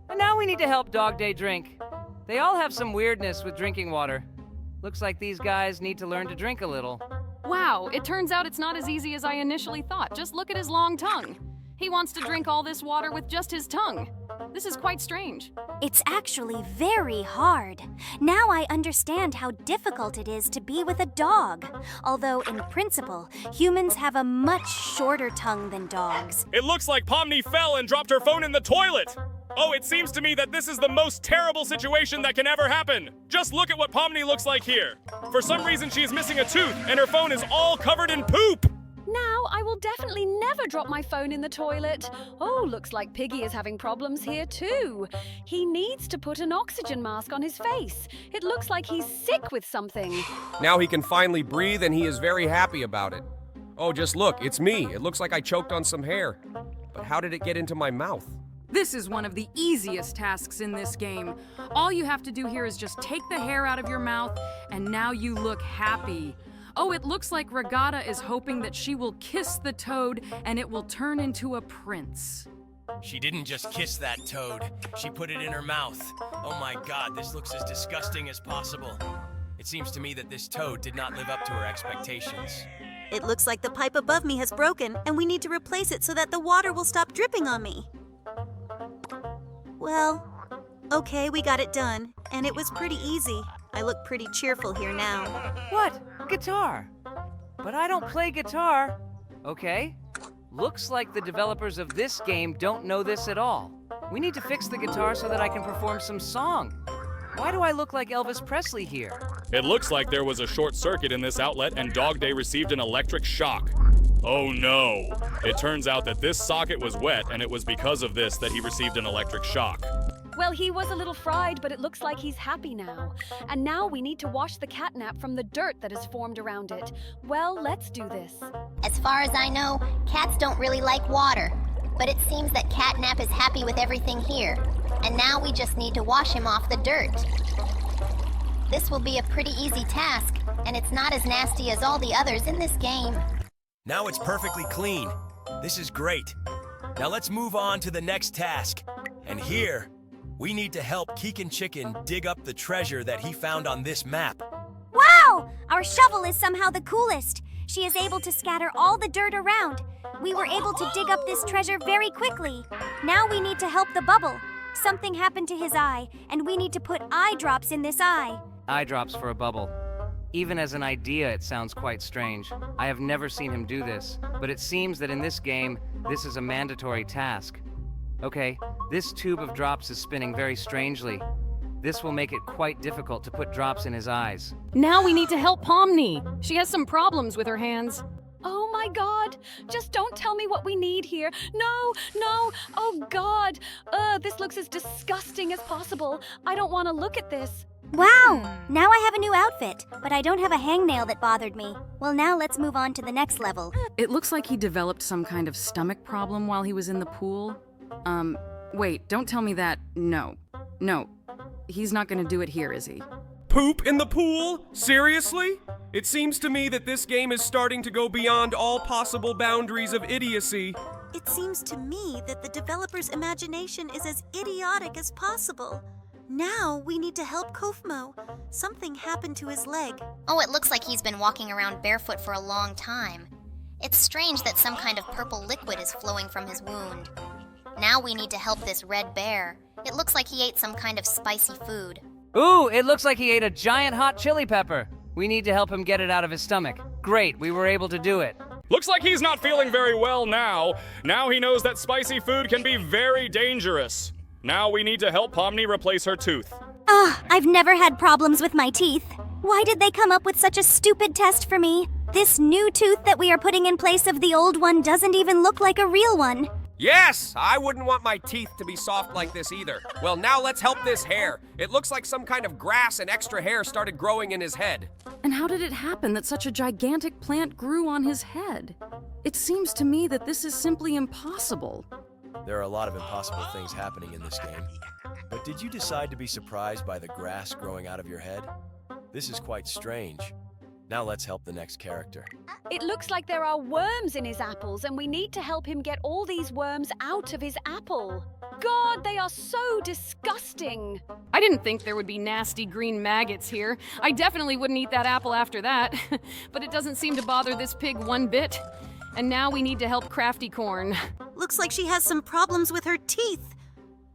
And now we need to help Dog Day drink. They all have some weirdness with drinking water. Looks like these guys need to learn to drink a little. Wow, it turns out it's not as easy as I initially thought. Just look at his long tongue. He wants to drink all this water with just his tongue. This is quite strange. It's actually very hard. Now I understand how difficult it is to be with a dog. Although, in principle, humans have a much shorter tongue than dogs. It looks like Pomni fell and dropped her phone in the toilet. Oh, it seems to me that this is the most terrible situation that can ever happen. Just look at what Pomni looks like here. For some reason, she is missing a tooth, and her phone is all covered in poop. Now I will definitely never drop my phone in the toilet. Oh, looks like Piggy is having problems here too. He needs to put an oxygen mask on his face. It looks like he's sick with something. Now he can finally breathe, and he is very happy about it. Oh, just look, it's me. It looks like I choked on some hair. But how did it get into my mouth? This is one of the easiest tasks in this game. All you have to do here is just take the hair out of your mouth, and now you look happy. Oh, it looks like Regatta is hoping that she will kiss the toad and it will turn into a prince. She didn't just kiss that toad. She put it in her mouth. Oh my god, this looks as disgusting as possible. It seems to me that this toad did not live up to her expectations. It looks like the pipe above me has broken, and we need to replace it so that the water will stop dripping on me. Well, okay, we got it done, and it was pretty easy. I look pretty cheerful here now. What? Guitar? But I don't play guitar. Okay. Looks like the developers of this game don't know this at all. We need to fix the guitar so that I can perform some song. Why do I look like Elvis Presley here? It looks like there was a short circuit in this outlet and Dog Day received an electric shock. Oh no! It turns out that this socket was wet and it was because of this that he received an electric shock. Well, he was a little fried, but it looks like he's happy now. And now we need to wash the catnap from the dirt that has formed around it. Well, let's do this. As far as I know, cats don't really like water. But it seems that Catnap is happy with everything here. And now we just need to wash him off the dirt. This will be a pretty easy task, and it's not as nasty as all the others in this game. Now it's perfectly clean. This is great. Now let's move on to the next task. And here, we need to help Keegan Chicken dig up the treasure that he found on this map. Wow! Our shovel is somehow the coolest. She is able to scatter all the dirt around. We were able to dig up this treasure very quickly. Now we need to help the bubble. Something happened to his eye, and we need to put eye drops in this eye. Eye drops for a bubble. Even as an idea, it sounds quite strange. I have never seen him do this, but it seems that in this game, this is a mandatory task. Okay, this tube of drops is spinning very strangely. This will make it quite difficult to put drops in his eyes. Now we need to help Pomni. She has some problems with her hands. Oh my God! Just don't tell me what we need here. No, no, oh God! This looks as disgusting as possible. I don't want to look at this. Wow! Now I have a new outfit, but I don't have a hangnail that bothered me. Well, now let's move on to the next level. It looks like he developed some kind of stomach problem while he was in the pool. Wait, don't tell me that. No. He's not gonna do it here, is he? Poop in the pool? Seriously? It seems to me that this game is starting to go beyond all possible boundaries of idiocy. It seems to me that the developer's imagination is as idiotic as possible. Now we need to help Kofmo. Something happened to his leg. Oh, it looks like he's been walking around barefoot for a long time. It's strange that some kind of purple liquid is flowing from his wound. Now we need to help this red bear. It looks like he ate some kind of spicy food. Ooh, it looks like he ate a giant hot chili pepper. We need to help him get it out of his stomach. Great, we were able to do it. Looks like he's not feeling very well now. Now he knows that spicy food can be very dangerous. Now we need to help Pomni replace her tooth. I've never had problems with my teeth. Why did they come up with such a stupid test for me? This new tooth that we are putting in place of the old one doesn't even look like a real one. Yes! I wouldn't want my teeth to be soft like this either. Well, now let's help this hair. It looks like some kind of grass and extra hair started growing in his head. And how did it happen that such a gigantic plant grew on his head? It seems to me that this is simply impossible. There are a lot of impossible things happening in this game. But did you decide to be surprised by the grass growing out of your head? This is quite strange. Now let's help the next character. It looks like there are worms in his apples, and we need to help him get all these worms out of his apple. God, they are so disgusting. I didn't think there would be nasty green maggots here. I definitely wouldn't eat that apple after that. But it doesn't seem to bother this pig one bit. And now we need to help Crafty Corn. Looks like she has some problems with her teeth.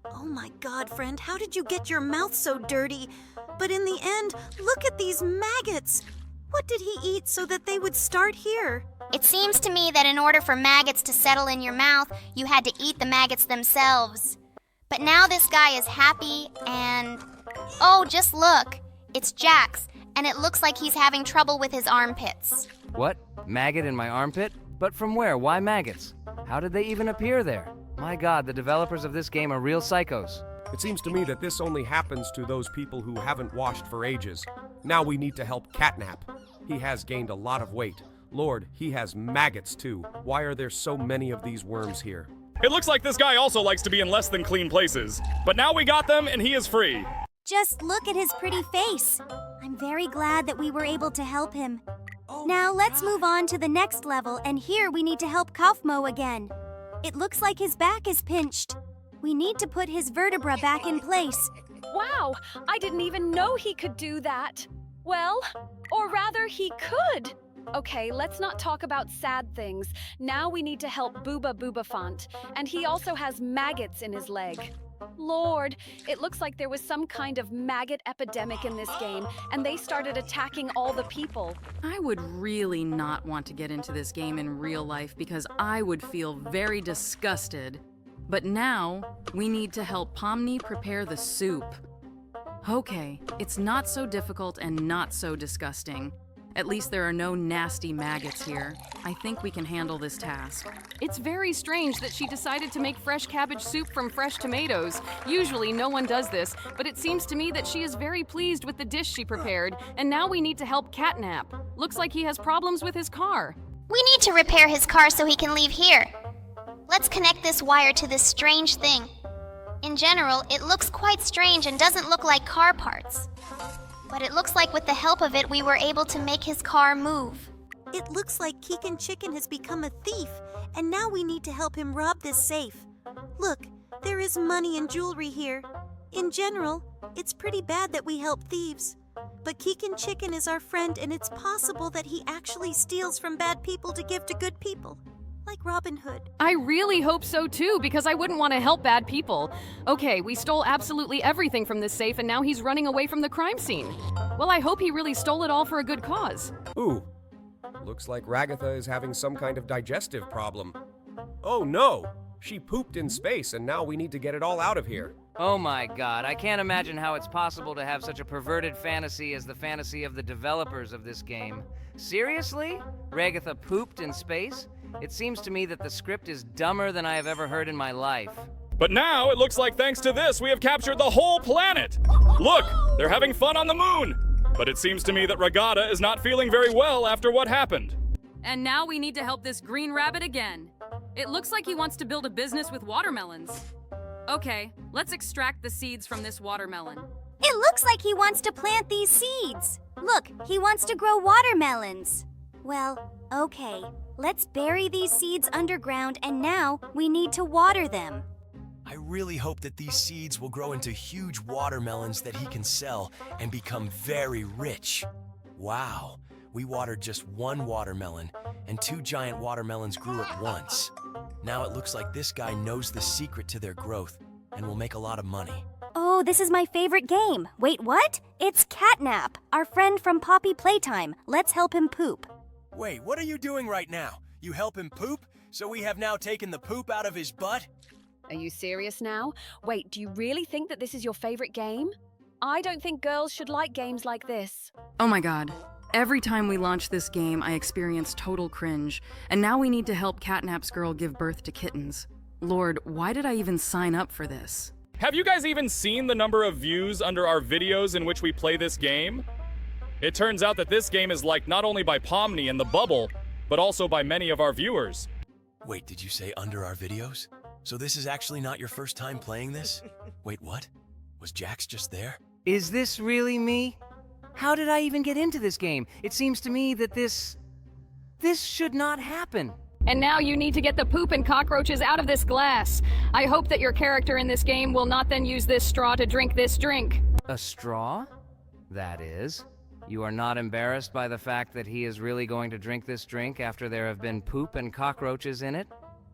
Oh my God, friend, how did you get your mouth so dirty? But in the end, look at these maggots. What did he eat so that they would start here? It seems to me that in order for maggots to settle in your mouth, you had to eat the maggots themselves. But now this guy is happy and... Oh, just look. It's Jax, and it looks like he's having trouble with his armpits. What? Maggot in my armpit? But from where? Why maggots? How did they even appear there? My God, the developers of this game are real psychos. It seems to me that this only happens to those people who haven't washed for ages. Now we need to help Catnap. He has gained a lot of weight. Lord, he has maggots too. Why are there so many of these worms here? It looks like this guy also likes to be in less than clean places. But now we got them and he is free. Just look at his pretty face. I'm very glad that we were able to help him. Now let's move on to the next level, and here we need to help Kaufmo again. It looks like his back is pinched. We need to put his vertebra back in place. Wow, I didn't even know he could do that. Well, or rather, he could. Okay, let's not talk about sad things. Now we need to help Booba Boobafont, and he also has maggots in his leg. Lord, it looks like there was some kind of maggot epidemic in this game, and they started attacking all the people. I would really not want to get into this game in real life because I would feel very disgusted. But now, we need to help Pomni prepare the soup. Okay, it's not so difficult and not so disgusting. At least there are no nasty maggots here. I think we can handle this task. It's very strange that she decided to make fresh cabbage soup from fresh tomatoes. Usually no one does this, but it seems to me that she is very pleased with the dish she prepared, and now we need to help Catnap. Looks like he has problems with his car. We need to repair his car so he can leave here. Let's connect this wire to this strange thing. In general, it looks quite strange and doesn't look like car parts. But it looks like with the help of it, we were able to make his car move. It looks like Keegan Chicken has become a thief, and now we need to help him rob this safe. Look, there is money and jewelry here. In general, it's pretty bad that we help thieves. But Keegan Chicken is our friend, and it's possible that he actually steals from bad people to give to good people. Like Robin Hood. I really hope so too, because I wouldn't want to help bad people. Okay, we stole absolutely everything from this safe, and now he's running away from the crime scene. Well, I hope he really stole it all for a good cause. Ooh, looks like Ragatha is having some kind of digestive problem. Oh no! She pooped in space, and now we need to get it all out of here. Oh my God, I can't imagine how it's possible to have such a perverted fantasy as the fantasy of the developers of this game. Seriously? Ragatha pooped in space? It seems to me that the script is dumber than I have ever heard in my life. But now it looks like thanks to this, we have captured the whole planet. Look, they're having fun on the moon. But it seems to me that Regatta is not feeling very well after what happened. And now we need to help this green rabbit again. It looks like he wants to build a business with watermelons. Okay, let's extract the seeds from this watermelon. It looks like he wants to plant these seeds. Look, he wants to grow watermelons. Well, okay. Let's bury these seeds underground, and now we need to water them. I really hope that these seeds will grow into huge watermelons that he can sell and become very rich. Wow, we watered just one watermelon, and 2 giant watermelons grew at once. Now it looks like this guy knows the secret to their growth and will make a lot of money. Oh, this is my favorite game. Wait, what? It's Catnap, our friend from Poppy Playtime. Let's help him poop. Wait, what are you doing right now? You help him poop? So we have now taken the poop out of his butt? Are you serious now? Wait, do you really think that this is your favorite game? I don't think girls should like games like this. Oh my God. Every time we launch this game, I experience total cringe. And now we need to help Catnap's girl give birth to kittens. Lord, why did I even sign up for this? Have you guys even seen the number of views under our videos in which we play this game? It turns out that this game is liked not only by Pomni and the Bubble, but also by many of our viewers. Wait, did you say under our videos? So this is actually not your first time playing this? Wait, what? Was Jax just there? Is this really me? How did I even get into this game? It seems to me that this should not happen. And now you need to get the poop and cockroaches out of this glass. I hope that your character in this game will not then use this straw to drink this drink. A straw? That is. You are not embarrassed by the fact that he is really going to drink this drink after there have been poop and cockroaches in it?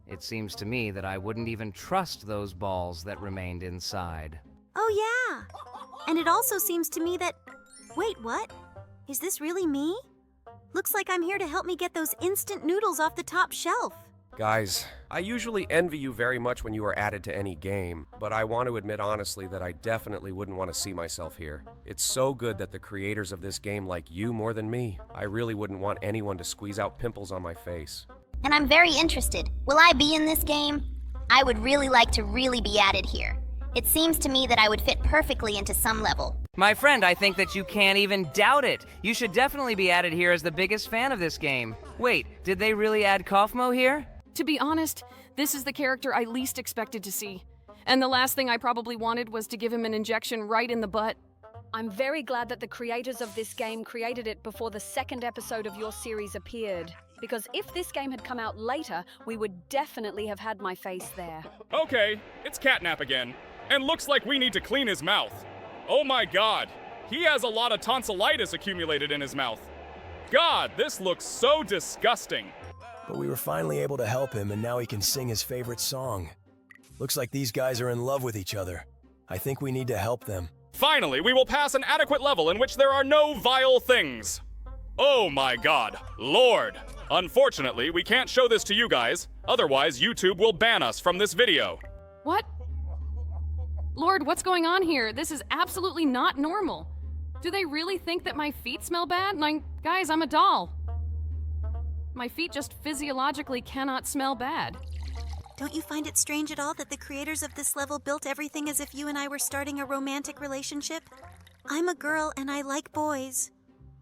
It seems to me that I wouldn't even trust those balls that remained inside. Oh, yeah. And it also seems to me that. Wait, what? Is this really me? Looks like I'm here to help me get those instant noodles off the top shelf. Guys, I usually envy you very much when you are added to any game, but I want to admit honestly that I definitely wouldn't want to see myself here. It's so good that the creators of this game like you more than me. I really wouldn't want anyone to squeeze out pimples on my face. And I'm very interested. Will I be in this game? I would really like to really be added here. It seems to me that I would fit perfectly into some level. My friend, I think that you can't even doubt it. You should definitely be added here as the biggest fan of this game. Wait, did they really add Kaufmo here? To be honest, this is the character I least expected to see. And the last thing I probably wanted was to give him an injection right in the butt. I'm very glad that the creators of this game created it before the second episode of your series appeared. Because if this game had come out later, we would definitely have had my face there. Okay, it's Catnap again. And looks like we need to clean his mouth. Oh my god, he has a lot of tonsillitis accumulated in his mouth. God, this looks so disgusting. But we were finally able to help him, and now he can sing his favorite song. Looks like these guys are in love with each other. I think we need to help them. Finally, we will pass an adequate level in which there are no vile things. Oh my god, Lord. Unfortunately, we can't show this to you guys, otherwise YouTube will ban us from this video. What? Lord, what's going on here? This is absolutely not normal. Do they really think that my feet smell bad? Guys, I'm a doll. My feet just physiologically cannot smell bad. Don't you find it strange at all that the creators of this level built everything as if you and I were starting a romantic relationship? I'm a girl and I like boys.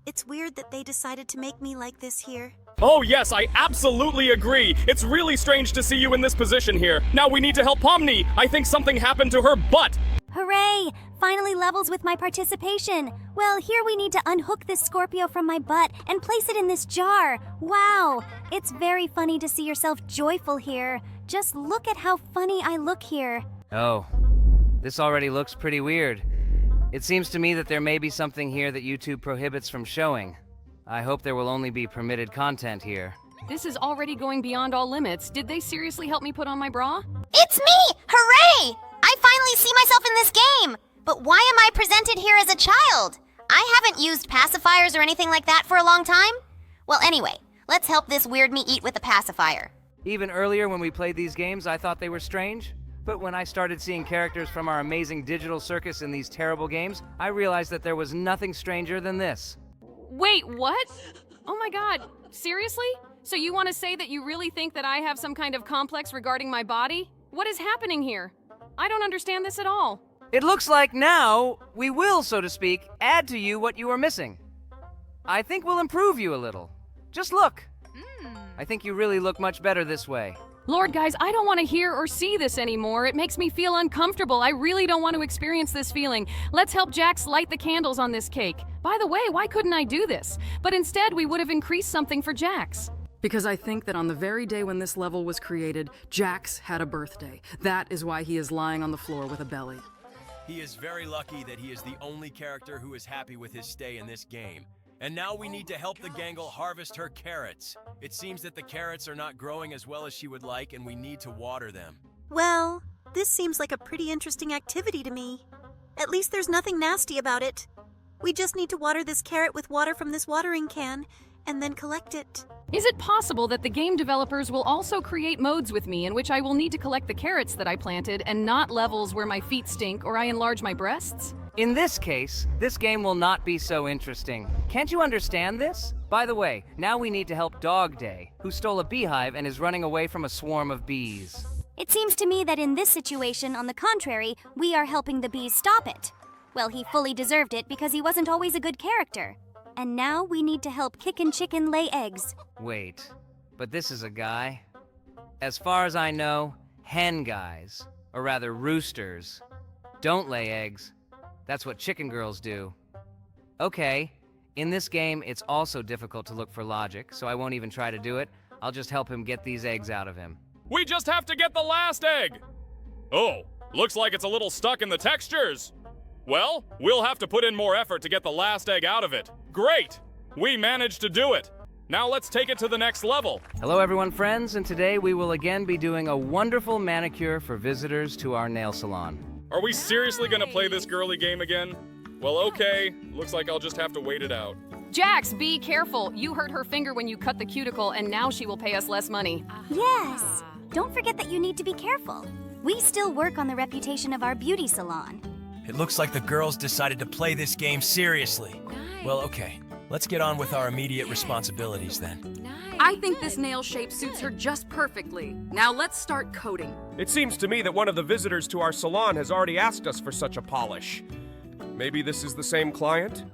It's weird that they decided to make me like this here. Oh yes, I absolutely agree. It's really strange to see you in this position here. Now we need to help Pomni. I think something happened to her butt. Hooray! Finally levels with my participation. Well, here we need to unhook this Scorpio from my butt and place it in this jar. Wow! It's very funny to see yourself joyful here. Just look at how funny I look here. Oh, this already looks pretty weird. It seems to me that there may be something here that YouTube prohibits from showing. I hope there will only be permitted content here. This is already going beyond all limits. Did they seriously help me put on my bra? It's me! Hooray! I finally see myself in this game! But why am I presented here as a child? I haven't used pacifiers or anything like that for a long time. Well, anyway, let's help this weird me eat with a pacifier. Even earlier when we played these games, I thought they were strange. But when I started seeing characters from our amazing digital circus in these terrible games, I realized that there was nothing stranger than this. Wait, what? Oh my god, seriously? So you want to say that you really think that I have some kind of complex regarding my body? What is happening here? I don't understand this at all. It looks like now we will, so to speak, add to you what you are missing. I think we'll improve you a little. Just look. I think you really look much better this way. Lord, guys, I don't want to hear or see this anymore. It makes me feel uncomfortable. I really don't want to experience this feeling. Let's help Jax light the candles on this cake. By the way, why couldn't I do this? But instead, we would have increased something for Jax. Because I think that on the very day when this level was created, Jax had a birthday. That is why he is lying on the floor with a belly. He is very lucky that he is the only character who is happy with his stay in this game. And now we need to help the Gangle harvest her carrots. It seems that the carrots are not growing as well as she would like, and we need to water them. Well, this seems like a pretty interesting activity to me. At least there's nothing nasty about it. We just need to water this carrot with water from this watering can, and then collect it. Is it possible that the game developers will also create modes with me in which I will need to collect the carrots that I planted and not levels where my feet stink or I enlarge my breasts? In this case, this game will not be so interesting. Can't you understand this? By the way, now we need to help Dog Day, who stole a beehive and is running away from a swarm of bees. It seems to me that in this situation, on the contrary, we are helping the bees stop it. Well, he fully deserved it because he wasn't always a good character. And now we need to help Kickin' Chicken lay eggs. Wait, but this is a guy? As far as I know, hen guys, or rather roosters, Don't lay eggs. That's what chicken girls do. Okay, in this game, it's also difficult to look for logic, so I won't even try to do it. I'll just help him get these eggs out of him. We just have to get the last egg! Oh, looks like it's a little stuck in the textures. Well, we'll have to put in more effort to get the last egg out of it. Great! We managed to do it. Now let's take it to the next level. Hello everyone, friends, and today we will again be doing a wonderful manicure for visitors to our nail salon. Are we seriously gonna play this girly game again? Well, okay. Looks like I'll just have to wait it out. Jax, be careful. You hurt her finger when you cut the cuticle, and now she will pay us less money. Yes. Don't forget that you need to be careful. We still work on the reputation of our beauty salon. It looks like the girls decided to play this game seriously. Well, okay. Let's get on with our immediate responsibilities then. I think this nail shape suits her just perfectly. Now let's start coating. It seems to me that one of the visitors to our salon has already asked us for such a polish. Maybe this is the same client?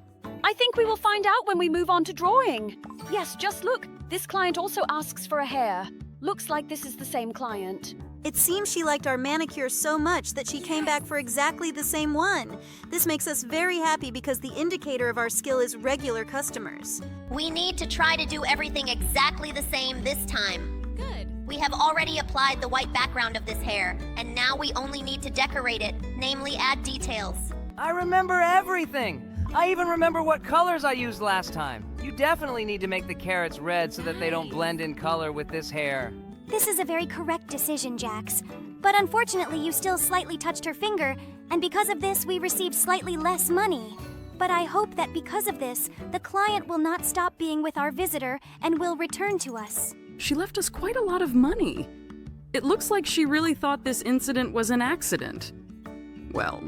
I think we will find out when we move on to drawing. Yes, just look. This client also asks for a hair. Looks like this is the same client. It seems she liked our manicure so much that she came back for exactly the same one. This makes us very happy because the indicator of our skill is regular customers. We need to try to do everything exactly the same this time. Good. We have already applied the white background of this hair, and now we only need to decorate it, namely add details. I remember everything! I even remember what colors I used last time. You definitely need to make the carrots red so that they don't blend in color with this hair. This is a very correct decision, Jax. But unfortunately, you still slightly touched her finger, and because of this, we received slightly less money. But I hope that because of this, the client will not stop being with our visitor and will return to us. She left us quite a lot of money. It looks like she really thought this incident was an accident. Well,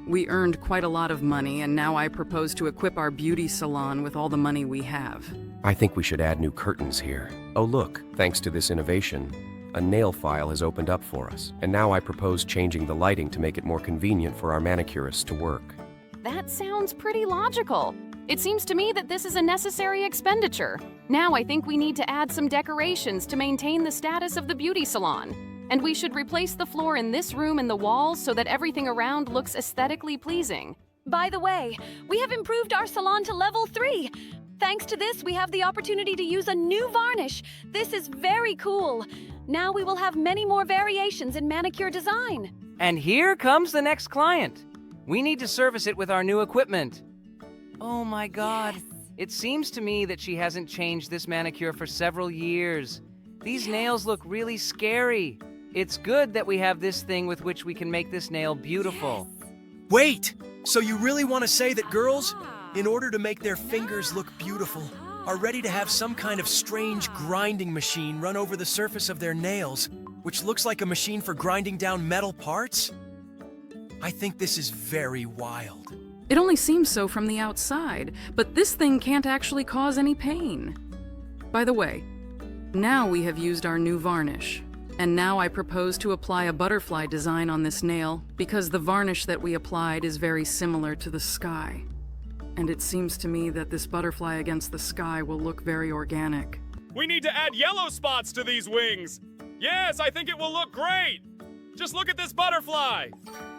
we earned quite a lot of money, and now I propose to equip our beauty salon with all the money we have. I think we should add new curtains here. Oh look, thanks to this innovation, a nail file has opened up for us. And now I propose changing the lighting to make it more convenient for our manicurists to work. That sounds pretty logical. It seems to me that this is a necessary expenditure. Now I think we need to add some decorations to maintain the status of the beauty salon. And we should replace the floor in this room and the walls so that everything around looks aesthetically pleasing. By the way, we have improved our salon to level 3. Thanks to this, we have the opportunity to use a new varnish. This is very cool. Now we will have many more variations in manicure design. And here comes the next client. We need to service it with our new equipment. Oh my god. Yes. It seems to me that she hasn't changed this manicure for several years. These nails look really scary. It's good that we have this thing with which we can make this nail beautiful. Yes. Wait! So you really want to say that girls, in order to make their fingers look beautiful, are ready to have some kind of strange grinding machine run over the surface of their nails, which looks like a machine for grinding down metal parts? I think this is very wild. It only seems so from the outside, but this thing can't actually cause any pain. By the way, now we have used our new varnish. And now I propose to apply a butterfly design on this nail because the varnish that we applied is very similar to the sky. And it seems to me that this butterfly against the sky will look very organic. We need to add yellow spots to these wings. Yes, I think it will look great. Just look at this butterfly.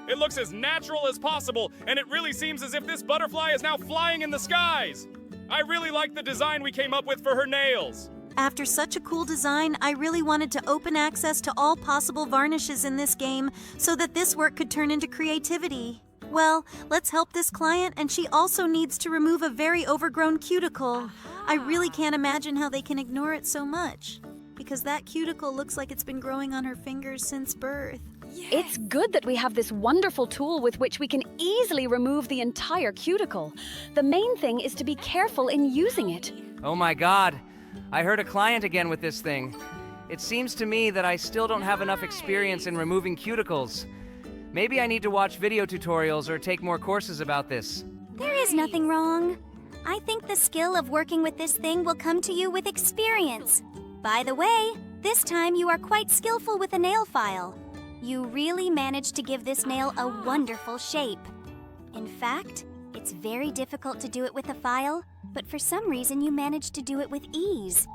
It looks as natural as possible, and it really seems as if this butterfly is now flying in the skies. I really like the design we came up with for her nails. After such a cool design, I really wanted to open access to all possible varnishes in this game so that this work could turn into creativity. Well, let's help this client, and she also needs to remove a very overgrown cuticle. I really can't imagine how they can ignore it so much, because that cuticle looks like it's been growing on her fingers since birth. It's good that we have this wonderful tool with which we can easily remove the entire cuticle. The main thing is to be careful in using it. Oh my god. I heard a client again with this thing. It seems to me that I still don't have enough experience in removing cuticles. Maybe I need to watch video tutorials or take more courses about this. There is nothing wrong. I think the skill of working with this thing will come to you with experience. By the way, this time you are quite skillful with a nail file. You really managed to give this nail a wonderful shape. In fact, it's very difficult to do it with a file, but for some reason you managed to do it with ease.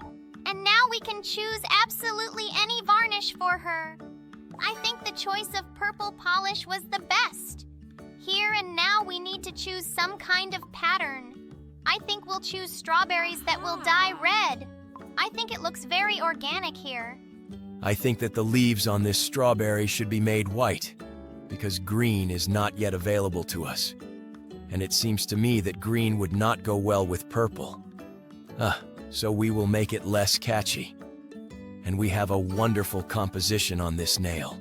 And now we can choose absolutely any varnish for her. I think the choice of purple polish was the best. Here and now we need to choose some kind of pattern. I think we'll choose strawberries that will dye red. I think it looks very organic here. I think that the leaves on this strawberry should be made white, because green is not yet available to us. And it seems to me that green would not go well with purple. So we will make it less catchy. And we have a wonderful composition on this nail.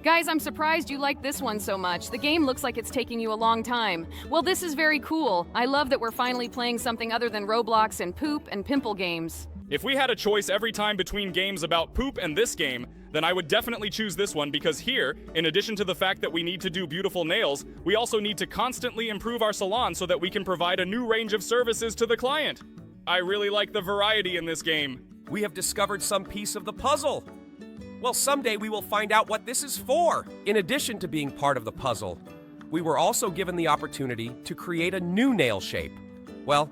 Guys, I'm surprised you like this one so much. The game looks like it's taking you a long time. Well, this is very cool. I love that we're finally playing something other than Roblox and poop and pimple games. If we had a choice every time between games about poop and this game, then I would definitely choose this one because here, in addition to the fact that we need to do beautiful nails, we also need to constantly improve our salon so that we can provide a new range of services to the client. I really like the variety in this game. We have discovered some piece of the puzzle. Well, someday we will find out what this is for. In addition to being part of the puzzle, we were also given the opportunity to create a new nail shape. Well,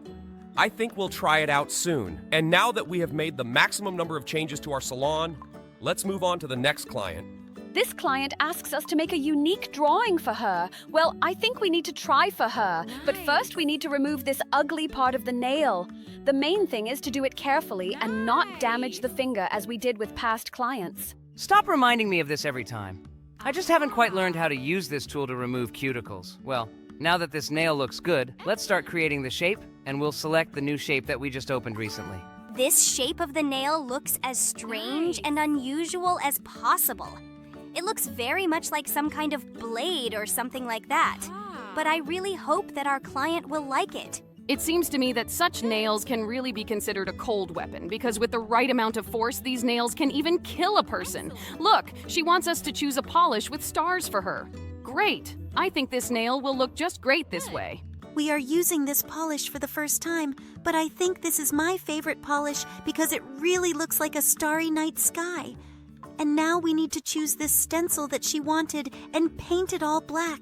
I think we'll try it out soon. And now that we have made the maximum number of changes to our salon, let's move on to the next client. This client asks us to make a unique drawing for her. Well, I think we need to try for her. But first we need to remove this ugly part of the nail. The main thing is to do it carefully and not damage the finger as we did with past clients. Stop reminding me of this every time. I just haven't quite learned how to use this tool to remove cuticles. Well, now that this nail looks good, let's start creating the shape, and we'll select the new shape that we just opened recently. This shape of the nail looks as strange and unusual as possible. It looks very much like some kind of blade or something like that. But I really hope that our client will like it. It seems to me that such nails can really be considered a cold weapon because with the right amount of force, these nails can even kill a person. Look, she wants us to choose a polish with stars for her. Great! I think this nail will look just great this way. We are using this polish for the first time, but I think this is my favorite polish because it really looks like a starry night sky. And now we need to choose this stencil that she wanted and paint it all black.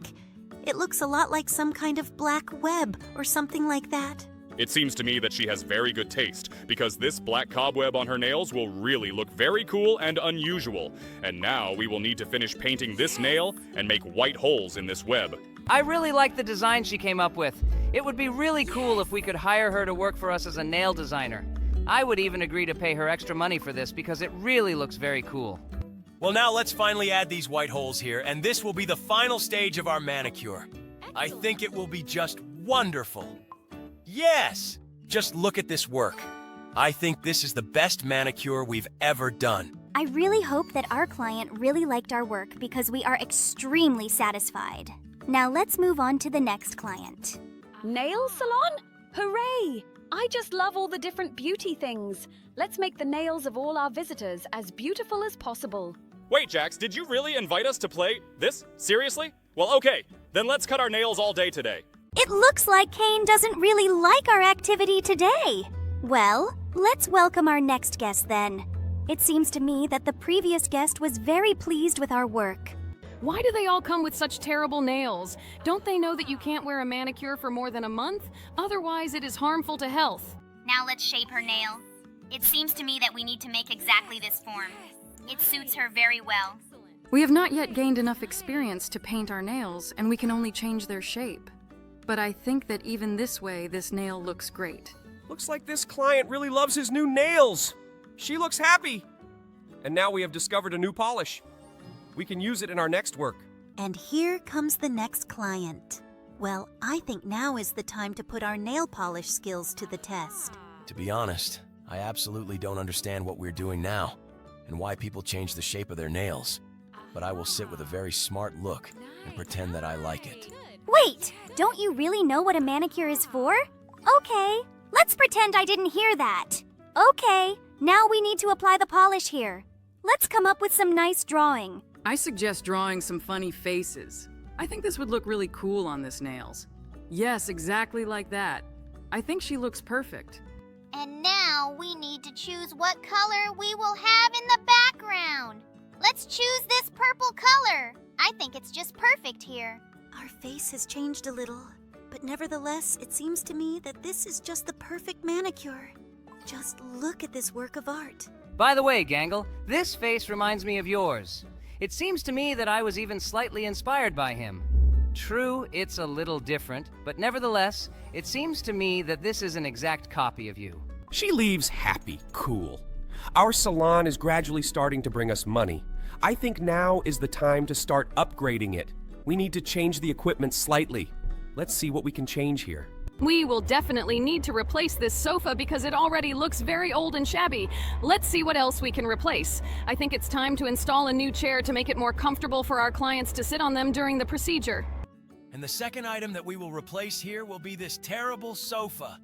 It looks a lot like some kind of black web or something like that. It seems to me that she has very good taste, because this black cobweb on her nails will really look very cool and unusual. And now we will need to finish painting this nail and make white holes in this web. I really like the design she came up with. It would be really cool if we could hire her to work for us as a nail designer. I would even agree to pay her extra money for this because it really looks very cool. Well, now let's finally add these white holes here, and this will be the final stage of our manicure. I think it will be just wonderful. Yes! Just look at this work. I think this is the best manicure we've ever done. I really hope that our client really liked our work because we are extremely satisfied. Now let's move on to the next client. Nail salon? Hooray! I just love all the different beauty things. Let's make the nails of all our visitors as beautiful as possible. Wait, Jax, did you really invite us to play this? Seriously? Well, okay, then let's cut our nails all day today. It looks like Kane doesn't really like our activity today. Well, let's welcome our next guest then. It seems to me that the previous guest was very pleased with our work. Why do they all come with such terrible nails? Don't they know that you can't wear a manicure for more than a month? Otherwise, it is harmful to health. Now let's shape her nail. It seems to me that we need to make exactly this form. It suits her very well. We have not yet gained enough experience to paint our nails, and we can only change their shape. But I think that even this way, this nail looks great. Looks like this client really loves his new nails. She looks happy. And now we have discovered a new polish. We can use it in our next work. And here comes the next client. Well, I think now is the time to put our nail polish skills to the test. To be honest, I absolutely don't understand what we're doing now and why people change the shape of their nails. But I will sit with a very smart look and pretend that I like it. Wait, don't you really know what a manicure is for? Okay, let's pretend I didn't hear that. Okay, now we need to apply the polish here. Let's come up with some nice drawing. I suggest drawing some funny faces. I think this would look really cool on this nails. Yes, exactly like that. I think she looks perfect. And now we need to choose what color we will have in the background. Let's choose this purple color. I think it's just perfect here. Our face has changed a little, but nevertheless, it seems to me that this is just the perfect manicure. Just look at this work of art. By the way, Gangle, this face reminds me of yours. It seems to me that I was even slightly inspired by him. True, it's a little different, but nevertheless, it seems to me that this is an exact copy of you. She leaves happy, cool. Our salon is gradually starting to bring us money. I think now is the time to start upgrading it. We need to change the equipment slightly. Let's see what we can change here. We will definitely need to replace this sofa because it already looks very old and shabby. Let's see what else we can replace. I think it's time to install a new chair to make it more comfortable for our clients to sit on them during the procedure. And the second item that we will replace here will be this terrible sofa.